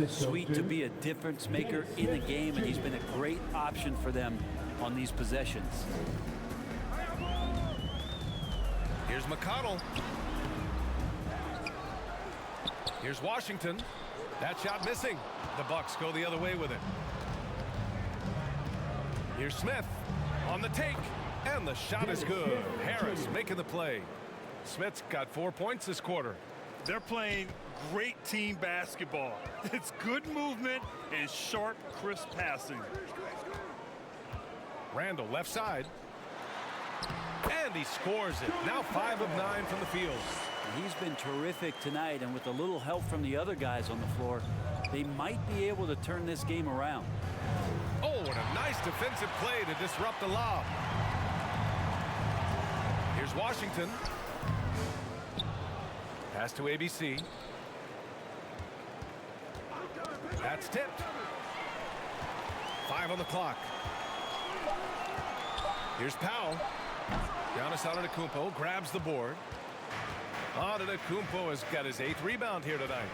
Sweet to be a difference maker in the game, and he's been a great option for them on these possessions. Here's McConnell. Here's Washington. That shot missing. The Bucks go the other way with it. Here's Smith on the take, and the shot is good. Harris making the play. Smith's got 4 points this quarter. They're playing great team basketball. It's good movement and sharp, crisp passing. Randall left side. And he scores it. Now 5 of 9 from the field. He's been terrific tonight, and with a little help from the other guys on the floor, they might be able to turn this game around. Oh, and a nice defensive play to disrupt the lob. Here's Washington. Pass to ABC. That's tipped. 5 on the clock. Here's Powell. Giannis Antetokounmpo grabs the board. Antetokounmpo has got his 8th rebound here tonight.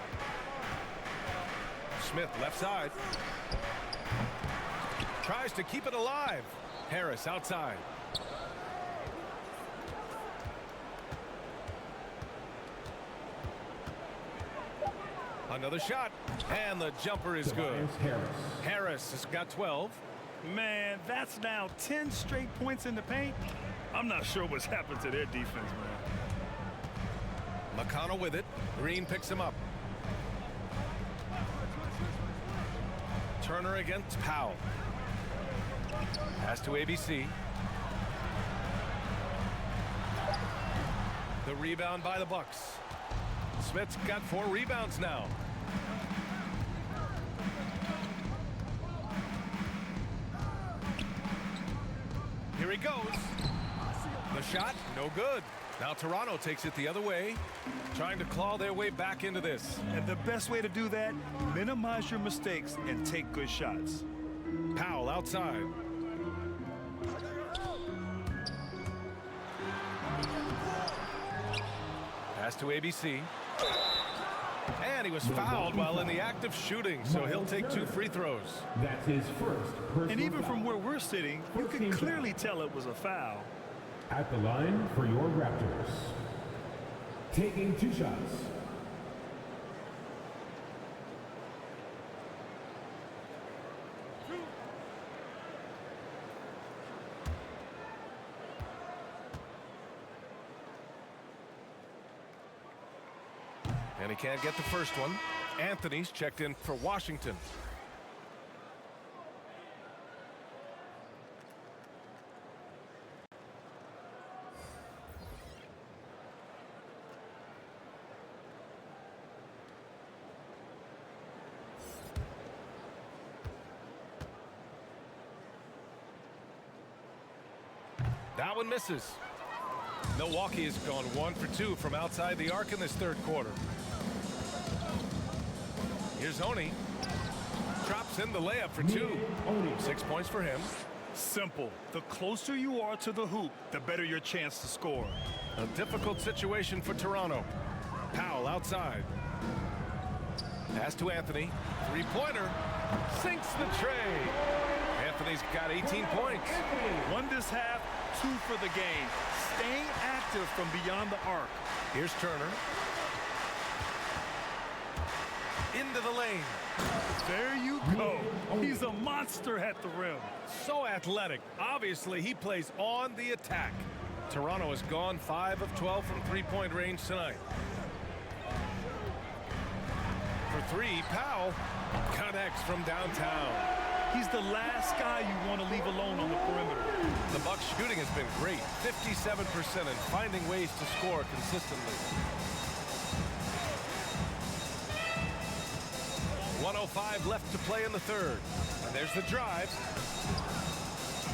Smith left side. Tries to keep it alive. Harris outside. Another shot, and the jumper is good. Harris has got 12. Man, that's now 10 straight points in the paint. I'm not sure what's happened to their defense, man. McConnell with it. Green picks him up. Turner against Powell. Pass to ABC. The rebound by the Bucks. Smith's got 4 rebounds now. Here he goes. The shot, no good. Now Toronto takes it the other way, trying to claw their way back into this. And the best way to do that, minimize your mistakes and take good shots. Powell outside. Pass to ABC. And he was fouled while in the act of shooting, so he'll take 2 free throws. That's his first personal And even foul. from where we're sitting, you can clearly tell it was a foul. At the line for your Raptors. Taking 2 shots. And he can't get the first one. Anthony's checked in for Washington. That one misses. Milwaukee has gone 1 for 2 from outside the arc in this 3rd quarter. Here's Oney. Drops in the layup for 2. 6 points for him. Simple. The closer you are to the hoop, the better your chance to score. A difficult situation for Toronto. Powell outside. Pass to Anthony. 3-pointer. Sinks the tray. Anthony's got 18 points. 1 this half, 2 for the game. Staying active from beyond the arc. Here's Turner. Into the lane. There you go. He's a monster at the rim. So athletic. Obviously, he plays on the attack. Toronto has gone 5 of 12 from 3-point range tonight. For 3, Powell connects from downtown. He's the last guy you want to leave alone on the perimeter. The Bucks shooting has been great, 57%, and finding ways to score consistently. 1:05 left to play in the third. And there's the drive.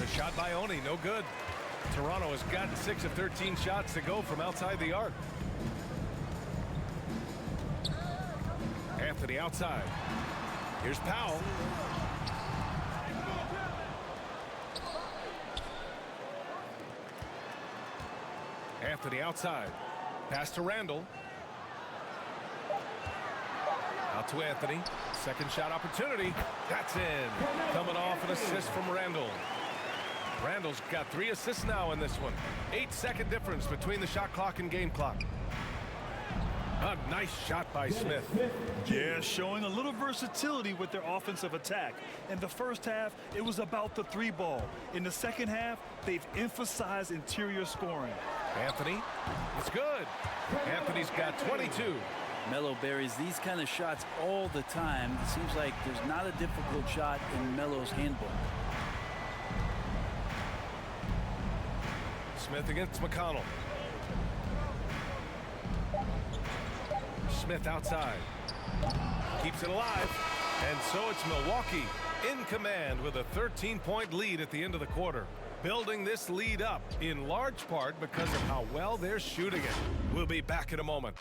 The shot by Oni, no good. Toronto has gotten 6 of 13 shots to go from outside the arc. Anthony outside. Here's Powell. Anthony outside. Pass to Randall. Out to Anthony. Second shot opportunity. That's in. Coming off an assist from Randall. Randall's got 3 assists now in this one. 8-second difference between the shot clock and game clock. A nice shot by Smith. Yeah, showing a little versatility with their offensive attack. In the first half, it was about the 3 ball. In the second half, they've emphasized interior scoring. Anthony, it's good. Anthony's got 22. Melo buries these kind of shots all the time. It seems like there's not a difficult shot in Melo's handbook. Smith against McConnell. Smith outside. Keeps it alive. And so it's Milwaukee in command with a 13-point lead at the end of the quarter. Building this lead up in large part because of how well they're shooting it. We'll be back in a moment.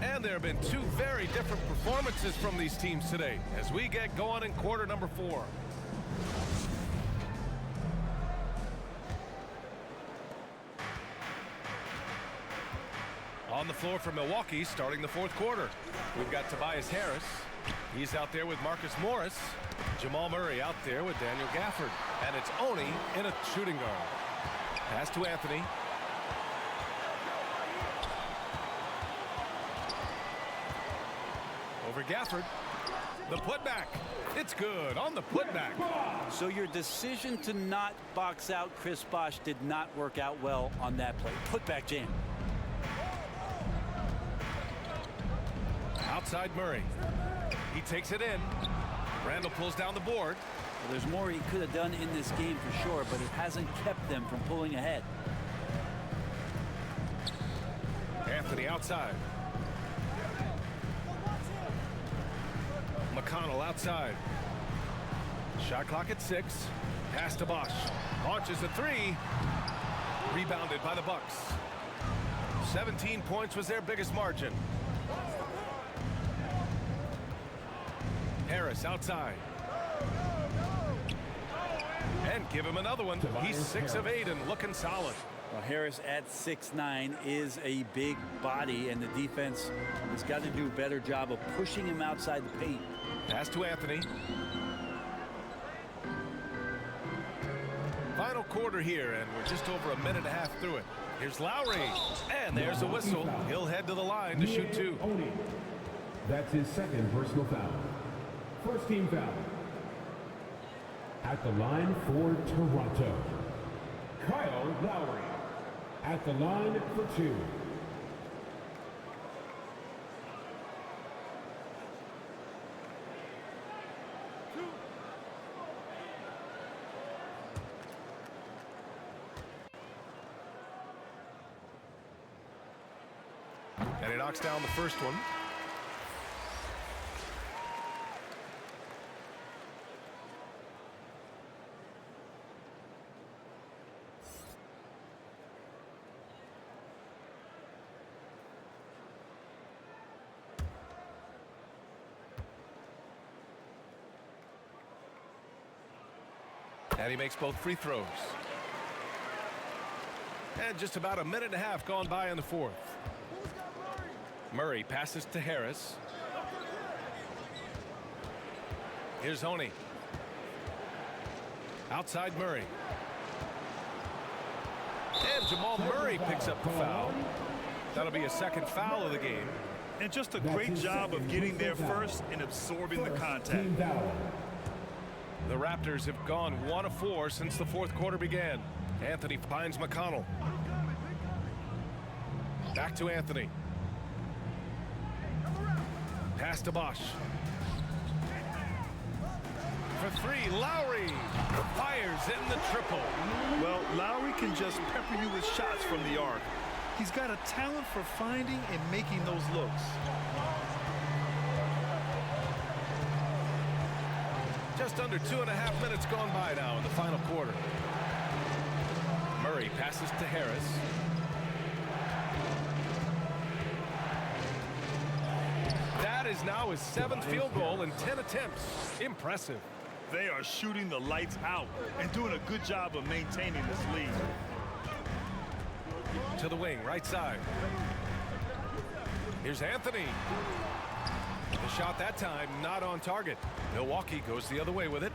And there have been 2 very different performances from these teams today as we get going in quarter number 4. On the floor for Milwaukee starting the 4th quarter. We've got Tobias Harris. He's out there with Marcus Morris. Jamal Murray out there with Daniel Gafford. And it's Oni in a shooting guard. Pass to Anthony. Over Gafford. The putback. It's good on the putback. So your decision to not box out Chris Bosh did not work out well on that play. Putback jam. Outside Murray. He takes it in. Randall pulls down the board. Well, there's more he could have done in this game for sure, but it hasn't kept them from pulling ahead. Anthony outside. McConnell outside. Shot clock at 6. Pass to Bosh. Launches a 3. Rebounded by the Bucks. 17 points was their biggest margin. Harris outside. And give him another one. He's 6 of 8 and looking solid. Well, Harris at 6'9" is a big body, and the defense has got to do a better job of pushing him outside the paint. Pass to Anthony. Final quarter here, and we're just over a minute and a half through it. Here's Lowry, and there's a whistle. He'll head to the line to shoot 2. That's his 2nd personal foul. First team foul. At the line for Toronto, Kyle Lowry. At the line for 2. And he knocks down the first one. And he makes both free throws. And just about a minute and a half gone by in the 4th. Murray passes to Harris. Here's Oni. Outside Murray. And Jamal Murray picks up the foul. That'll be a second foul of the game. And just a great job of getting there first and absorbing the contact. The Raptors have gone 1 of 4 since the fourth quarter began. Anthony finds McConnell. Back to Anthony. Pass to Bosch. For 3, Lowry fires in the triple. Well, Lowry can just pepper you with shots from the arc. He's got a talent for finding and making those looks. Just under 2.5 minutes gone by now in the final quarter. Murray passes to Harris. That is now his 7th field goal in 10 attempts. Impressive. They are shooting the lights out and doing a good job of maintaining this lead. To the wing, right side. Here's Anthony. The shot that time not on target. Milwaukee goes the other way with it.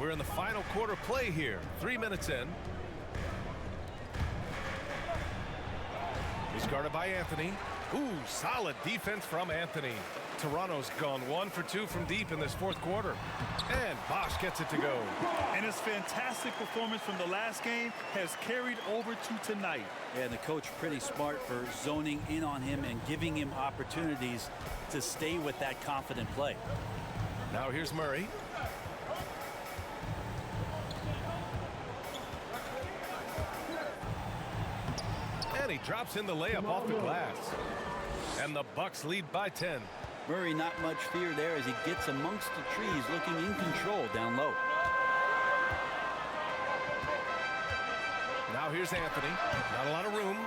We're in the final quarter play here. 3 minutes in. He's guarded by Anthony. Ooh, solid defense from Anthony. Toronto's gone 1 for 2 from deep in this fourth quarter. And Bosch gets it to go. And his fantastic performance from the last game has carried over to tonight. Yeah, the coach pretty smart for zoning in on him and giving him opportunities to stay with that confident play. Now here's Murray. And he drops in the layup off the glass. And the Bucks lead by 10. Murray, not much fear there as he gets amongst the trees, looking in control down low. Now here's Anthony. Not a lot of room.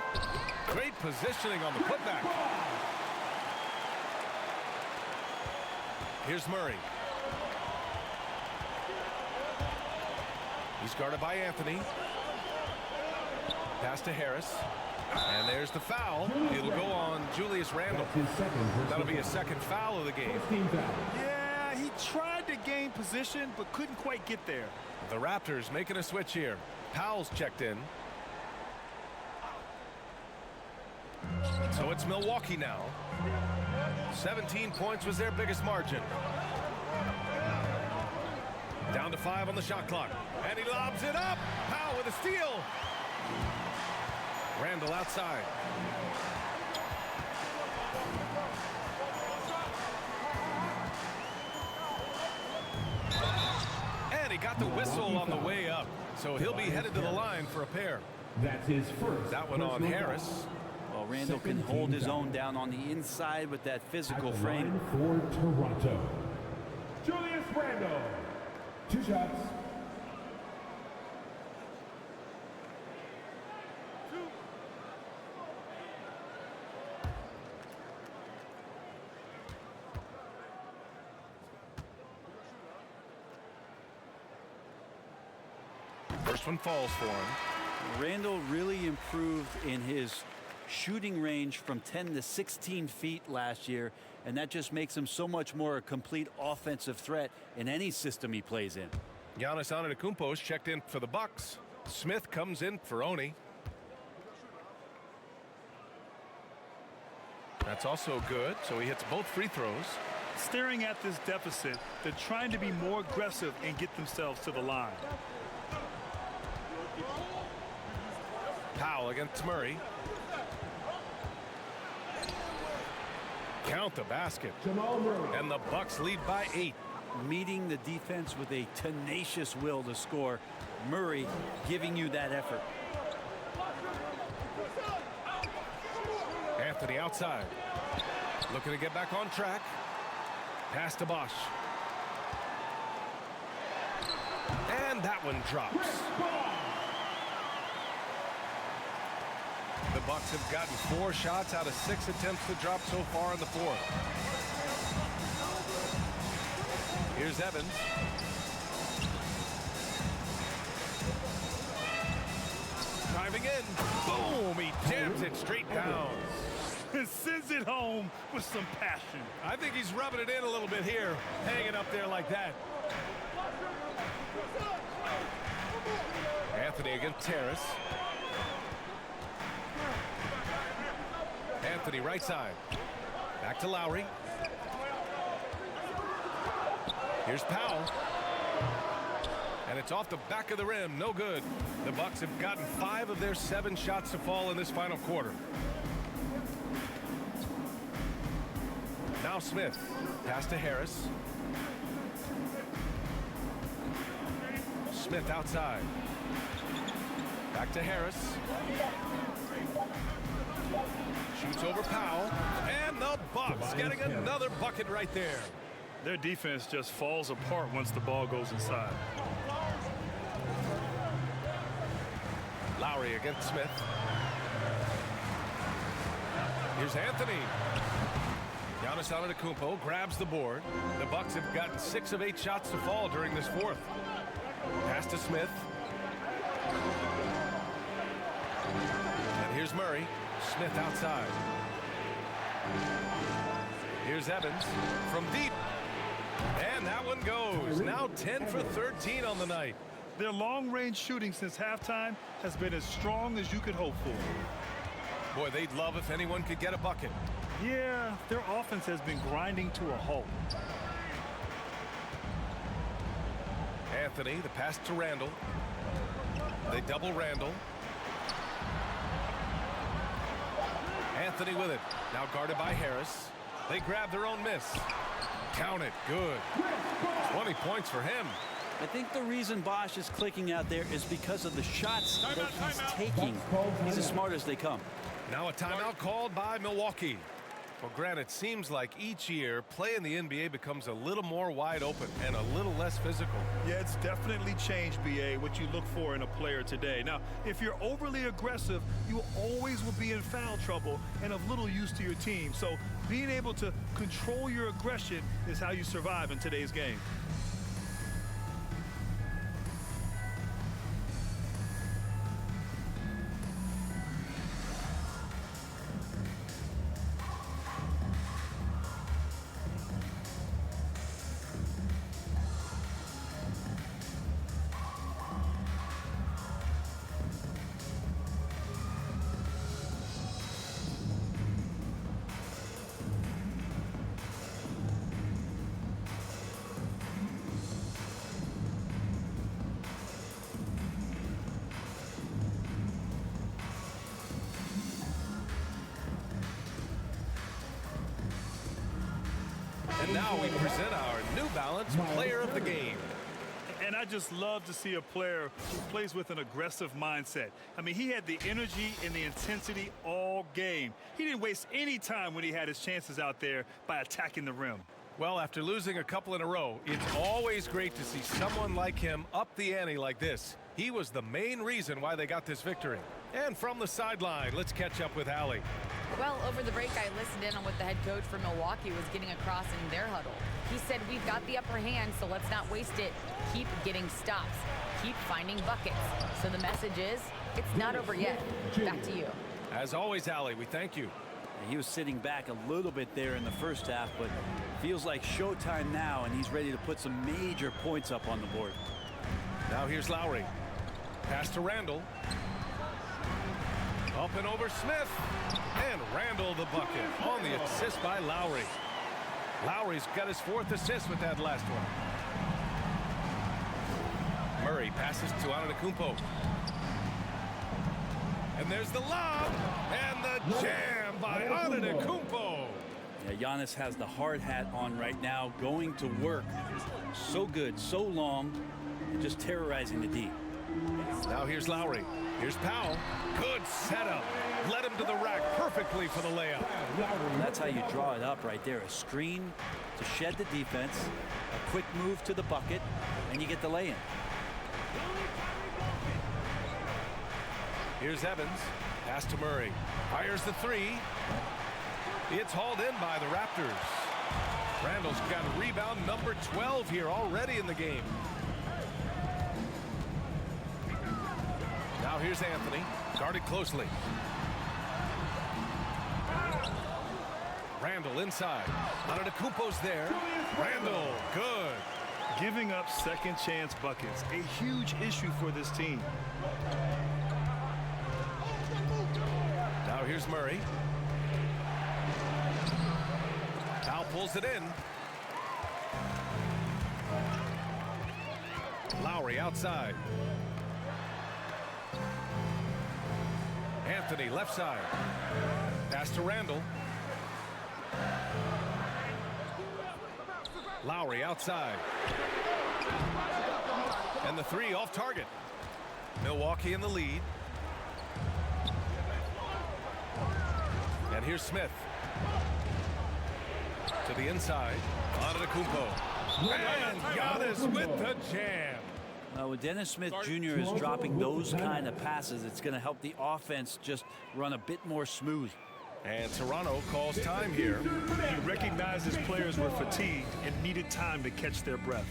Great positioning on the putback. Here's Murray. He's guarded by Anthony. Pass to Harris. And there's the foul. It'll go on Julius Randle. That'll be a second foul of the game. Yeah, he tried to gain position, but couldn't quite get there. The Raptors making a switch here. Powell's checked in. So it's Milwaukee now. 17 points was their biggest margin. Down to 5 on the shot clock. And he lobs it up. Powell with a steal. Randle outside. And he got the whistle on the way up. So he'll be headed to the line for a pair. That's his first. That one on Harris. Well, Randle can hold his own down on the inside with that physical frame. For Toronto, Julius Randle. 2 shots. First one falls for him. Randle really improved in his shooting range from 10 to 16 feet last year, and that just makes him so much more a complete offensive threat in any system he plays in. Giannis Antetokounmpo's checked in for the Bucks. Smith comes in for Oni. That's also good, so he hits both free throws. Staring at this deficit, they're trying to be more aggressive and get themselves to the line. Powell against Murray. Count the basket. And the Bucks lead by 8. Meeting the defense with a tenacious will to score. Murray giving you that effort. Anthony outside. Looking to get back on track. Pass to Bosch. And that one drops. The Bucks have gotten 4 shots out of 6 attempts to drop so far in the fourth. Here's Evans. Driving in. Boom! He jams it straight down. And sends it home with some passion. I think he's rubbing it in a little bit here, hanging up there like that. Anthony against Harris. Anthony right side. Back to Lowry. Here's Powell. And it's off the back of the rim. No good. The Bucks have gotten 5 of their 7 shots to fall in this final quarter. Now Smith. Pass to Harris. Smith outside. Back to Harris. Shoots over Powell. And the Bucks getting another bucket right there. Their defense just falls apart once the ball goes inside. Lowry against Smith. Here's Anthony. Giannis Antetokounmpo grabs the board. The Bucks have gotten 6 of 8 shots to fall during this fourth. Pass to Smith. And here's Murray. Smith outside. Here's Evans from deep. And that one goes. Now 10 for 13 on the night. Their long-range shooting since halftime has been as strong as you could hope for. Boy, they'd love if anyone could get a bucket. Yeah, their offense has been grinding to a halt. Anthony, the pass to Randall. They double Randall. Anthony with it. Now guarded by Harris. They grab their own miss. Count it. Good. 20 points for him. I think the reason Bosch is clicking out there is because of the shots that he's taking. He's as smart as they come. Now a timeout called by Milwaukee. Well, Grant, it seems like each year play in the NBA becomes a little more wide open and a little less physical. Yeah, it's definitely changed, BA, what you look for in a player today. Now, if you're overly aggressive, you always will be in foul trouble and of little use to your team. So being able to control your aggression is how you survive in today's game. And now we present our New Balance Player of the Game. And I just love to see a player who plays with an aggressive mindset. I mean, he had the energy and the intensity all game. He didn't waste any time when he had his chances out there by attacking the rim. Well, after losing a couple in a row, it's always great to see someone like him up the ante like this. He was the main reason why they got this victory. And from the sideline, let's catch up with Allie. Well, over the break, I listened in on what the head coach for Milwaukee was getting across in their huddle. He said, we've got the upper hand, so let's not waste it. Keep getting stops. Keep finding buckets. So the message is, it's not over yet. Back to you. As always, Allie, we thank you. He was sitting back a little bit there in the first half, but feels like showtime now, and he's ready to put some major points up on the board. Now here's Lowry. Pass to Randall. Up and over Smith. And Randall the bucket on the assist by Lowry. Lowry's got his 4th assist with that last one. Murray passes to Antetokounmpo. And there's the lob. And the jam by Antetokounmpo. Yeah, Giannis has the hard hat on right now, going to work. So good, so long, and just terrorizing the D. Now here's Lowry. Here's Powell. Good setup. Led him to the rack perfectly for the layup. That's how you draw it up right there. A screen to shed the defense, a quick move to the bucket, and you get the lay-in. Here's Evans. Pass to Murray. Fires the 3. It's hauled in by the Raptors. Randall's got rebound number 12 here already in the game. Now here's Anthony, guarded closely. Randall inside. Antetokounmpo's there. Randall, good. Giving up second chance buckets, a huge issue for this team. Now here's Murray. Al pulls it in. Lowry outside. Anthony left side. Pass to Randall. Lowry outside. And the three off target. Milwaukee in the lead. And here's Smith. To the inside. Antetokounmpo. And Giannis with the jam. When Dennis Smith Jr. is dropping those kind of passes, it's going to help the offense just run a bit more smooth. And Toronto calls time here. He recognized his players were fatigued and needed time to catch their breath.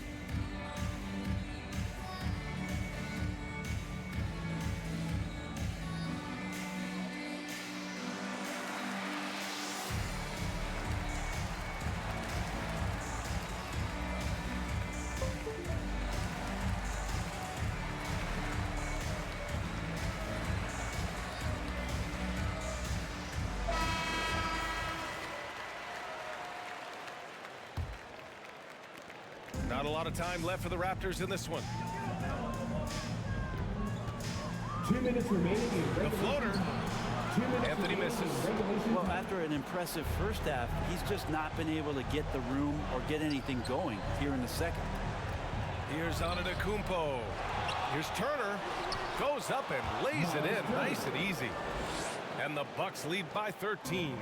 Not a lot of time left for the Raptors in this one. 2 minutes remaining in The floater. Anthony misses. Well, after an impressive first half, he's just not been able to get the room or get anything going here in the second. Here's Antetokounmpo. Here's Turner. Goes up and lays it in nice and easy. And the Bucks lead by 13.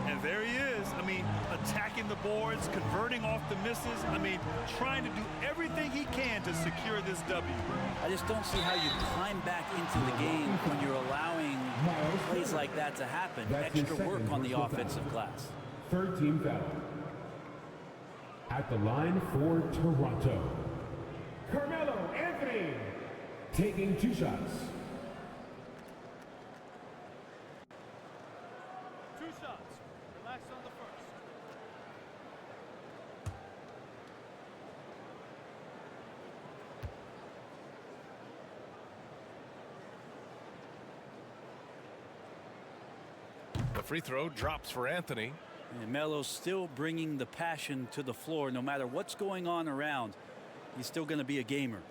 And there he is. I mean, attacking the boards, converting off the misses. I mean, trying to do everything he can to secure this W. I just don't see how you climb back into the game when you're allowing plays like that to happen. Extra work on the offensive glass. Third team foul. At the line for Toronto, Carmelo Anthony taking 2 shots. The free throw drops for Anthony. And Melo's still bringing the passion to the floor. No matter what's going on around, he's still going to be a gamer.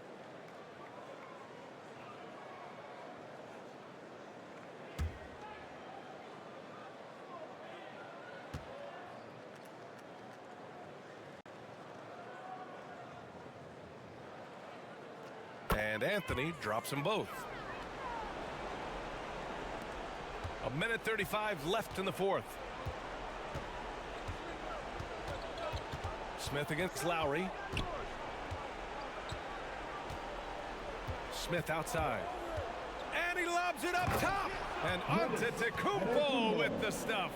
And Anthony drops them both. 1:35 left in the fourth. Smith against Lowry. Smith outside. And he lobs it up top. And Antetokounmpo with the stuff.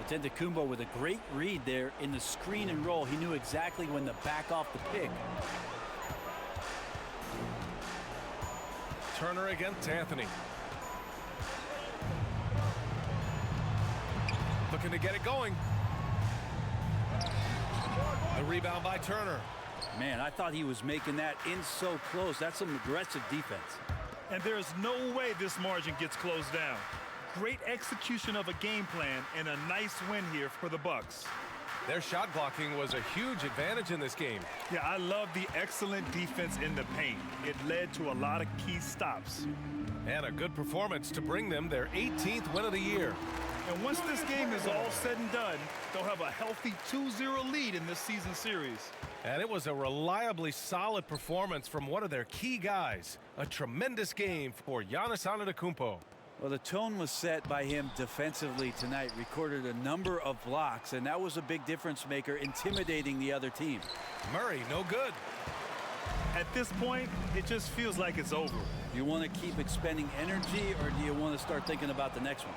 Antetokounmpo with a great read there in the screen and roll. He knew exactly when to back off the pick. Turner against Anthony. Looking to get it going. The rebound by Turner. Man, I thought he was making that in so close. That's some aggressive defense. And there's no way this margin gets closed down. Great execution of a game plan and a nice win here for the Bucks. Their shot blocking was a huge advantage in this game. Yeah, I love the excellent defense in the paint. It led to a lot of key stops. And a good performance to bring them their 18th win of the year. And once this game is all said and done, they'll have a healthy 2-0 lead in this season series. And it was a reliably solid performance from one of their key guys. A tremendous game for Giannis Antetokounmpo. Well, the tone was set by him defensively tonight. Recorded a number of blocks, and that was a big difference maker, intimidating the other team. Murray, no good. At this point, it just feels like it's over. Do you want to keep expending energy, or do you want to start thinking about the next one?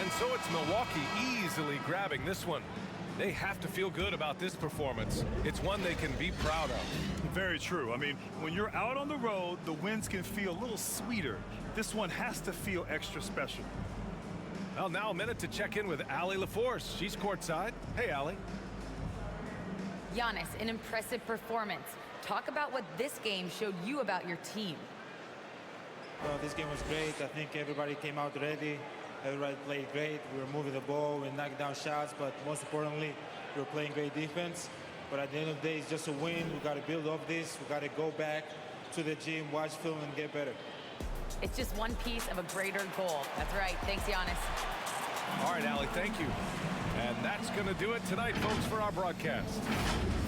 And so it's Milwaukee easily grabbing this one. They have to feel good about this performance. It's one they can be proud of. Very true. I mean, when you're out on the road, the wins can feel a little sweeter. This one has to feel extra special. Well, now a minute to check in with Allie LaForce. She's courtside. Hey, Allie. Giannis, an impressive performance. Talk about what this game showed you about your team. Well, this game was great. I think everybody came out ready. Everybody played great. We were moving the ball, we knocked down shots, but most importantly, we were playing great defense. But at the end of the day, it's just a win. We got to build off this. We got to go back to the gym, watch film, and get better. It's just one piece of a greater goal. That's right. Thanks, Giannis. All right, Allie, thank you. And that's going to do it tonight, folks, for our broadcast.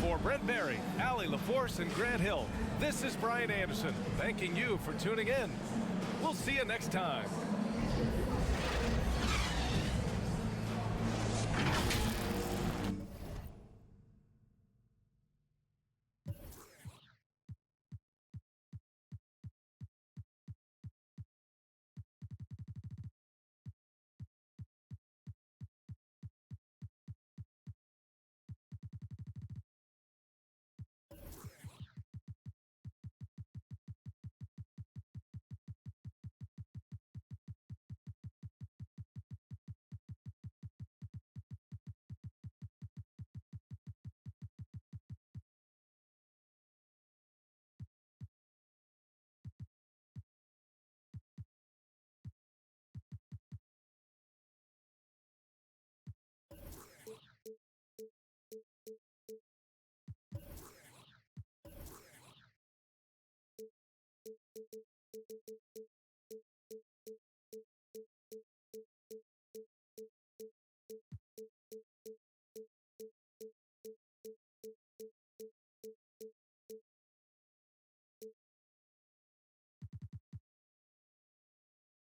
For Brent Barry, Allie LaForce, and Grant Hill, this is Brian Anderson, thanking you for tuning in. We'll see you next time.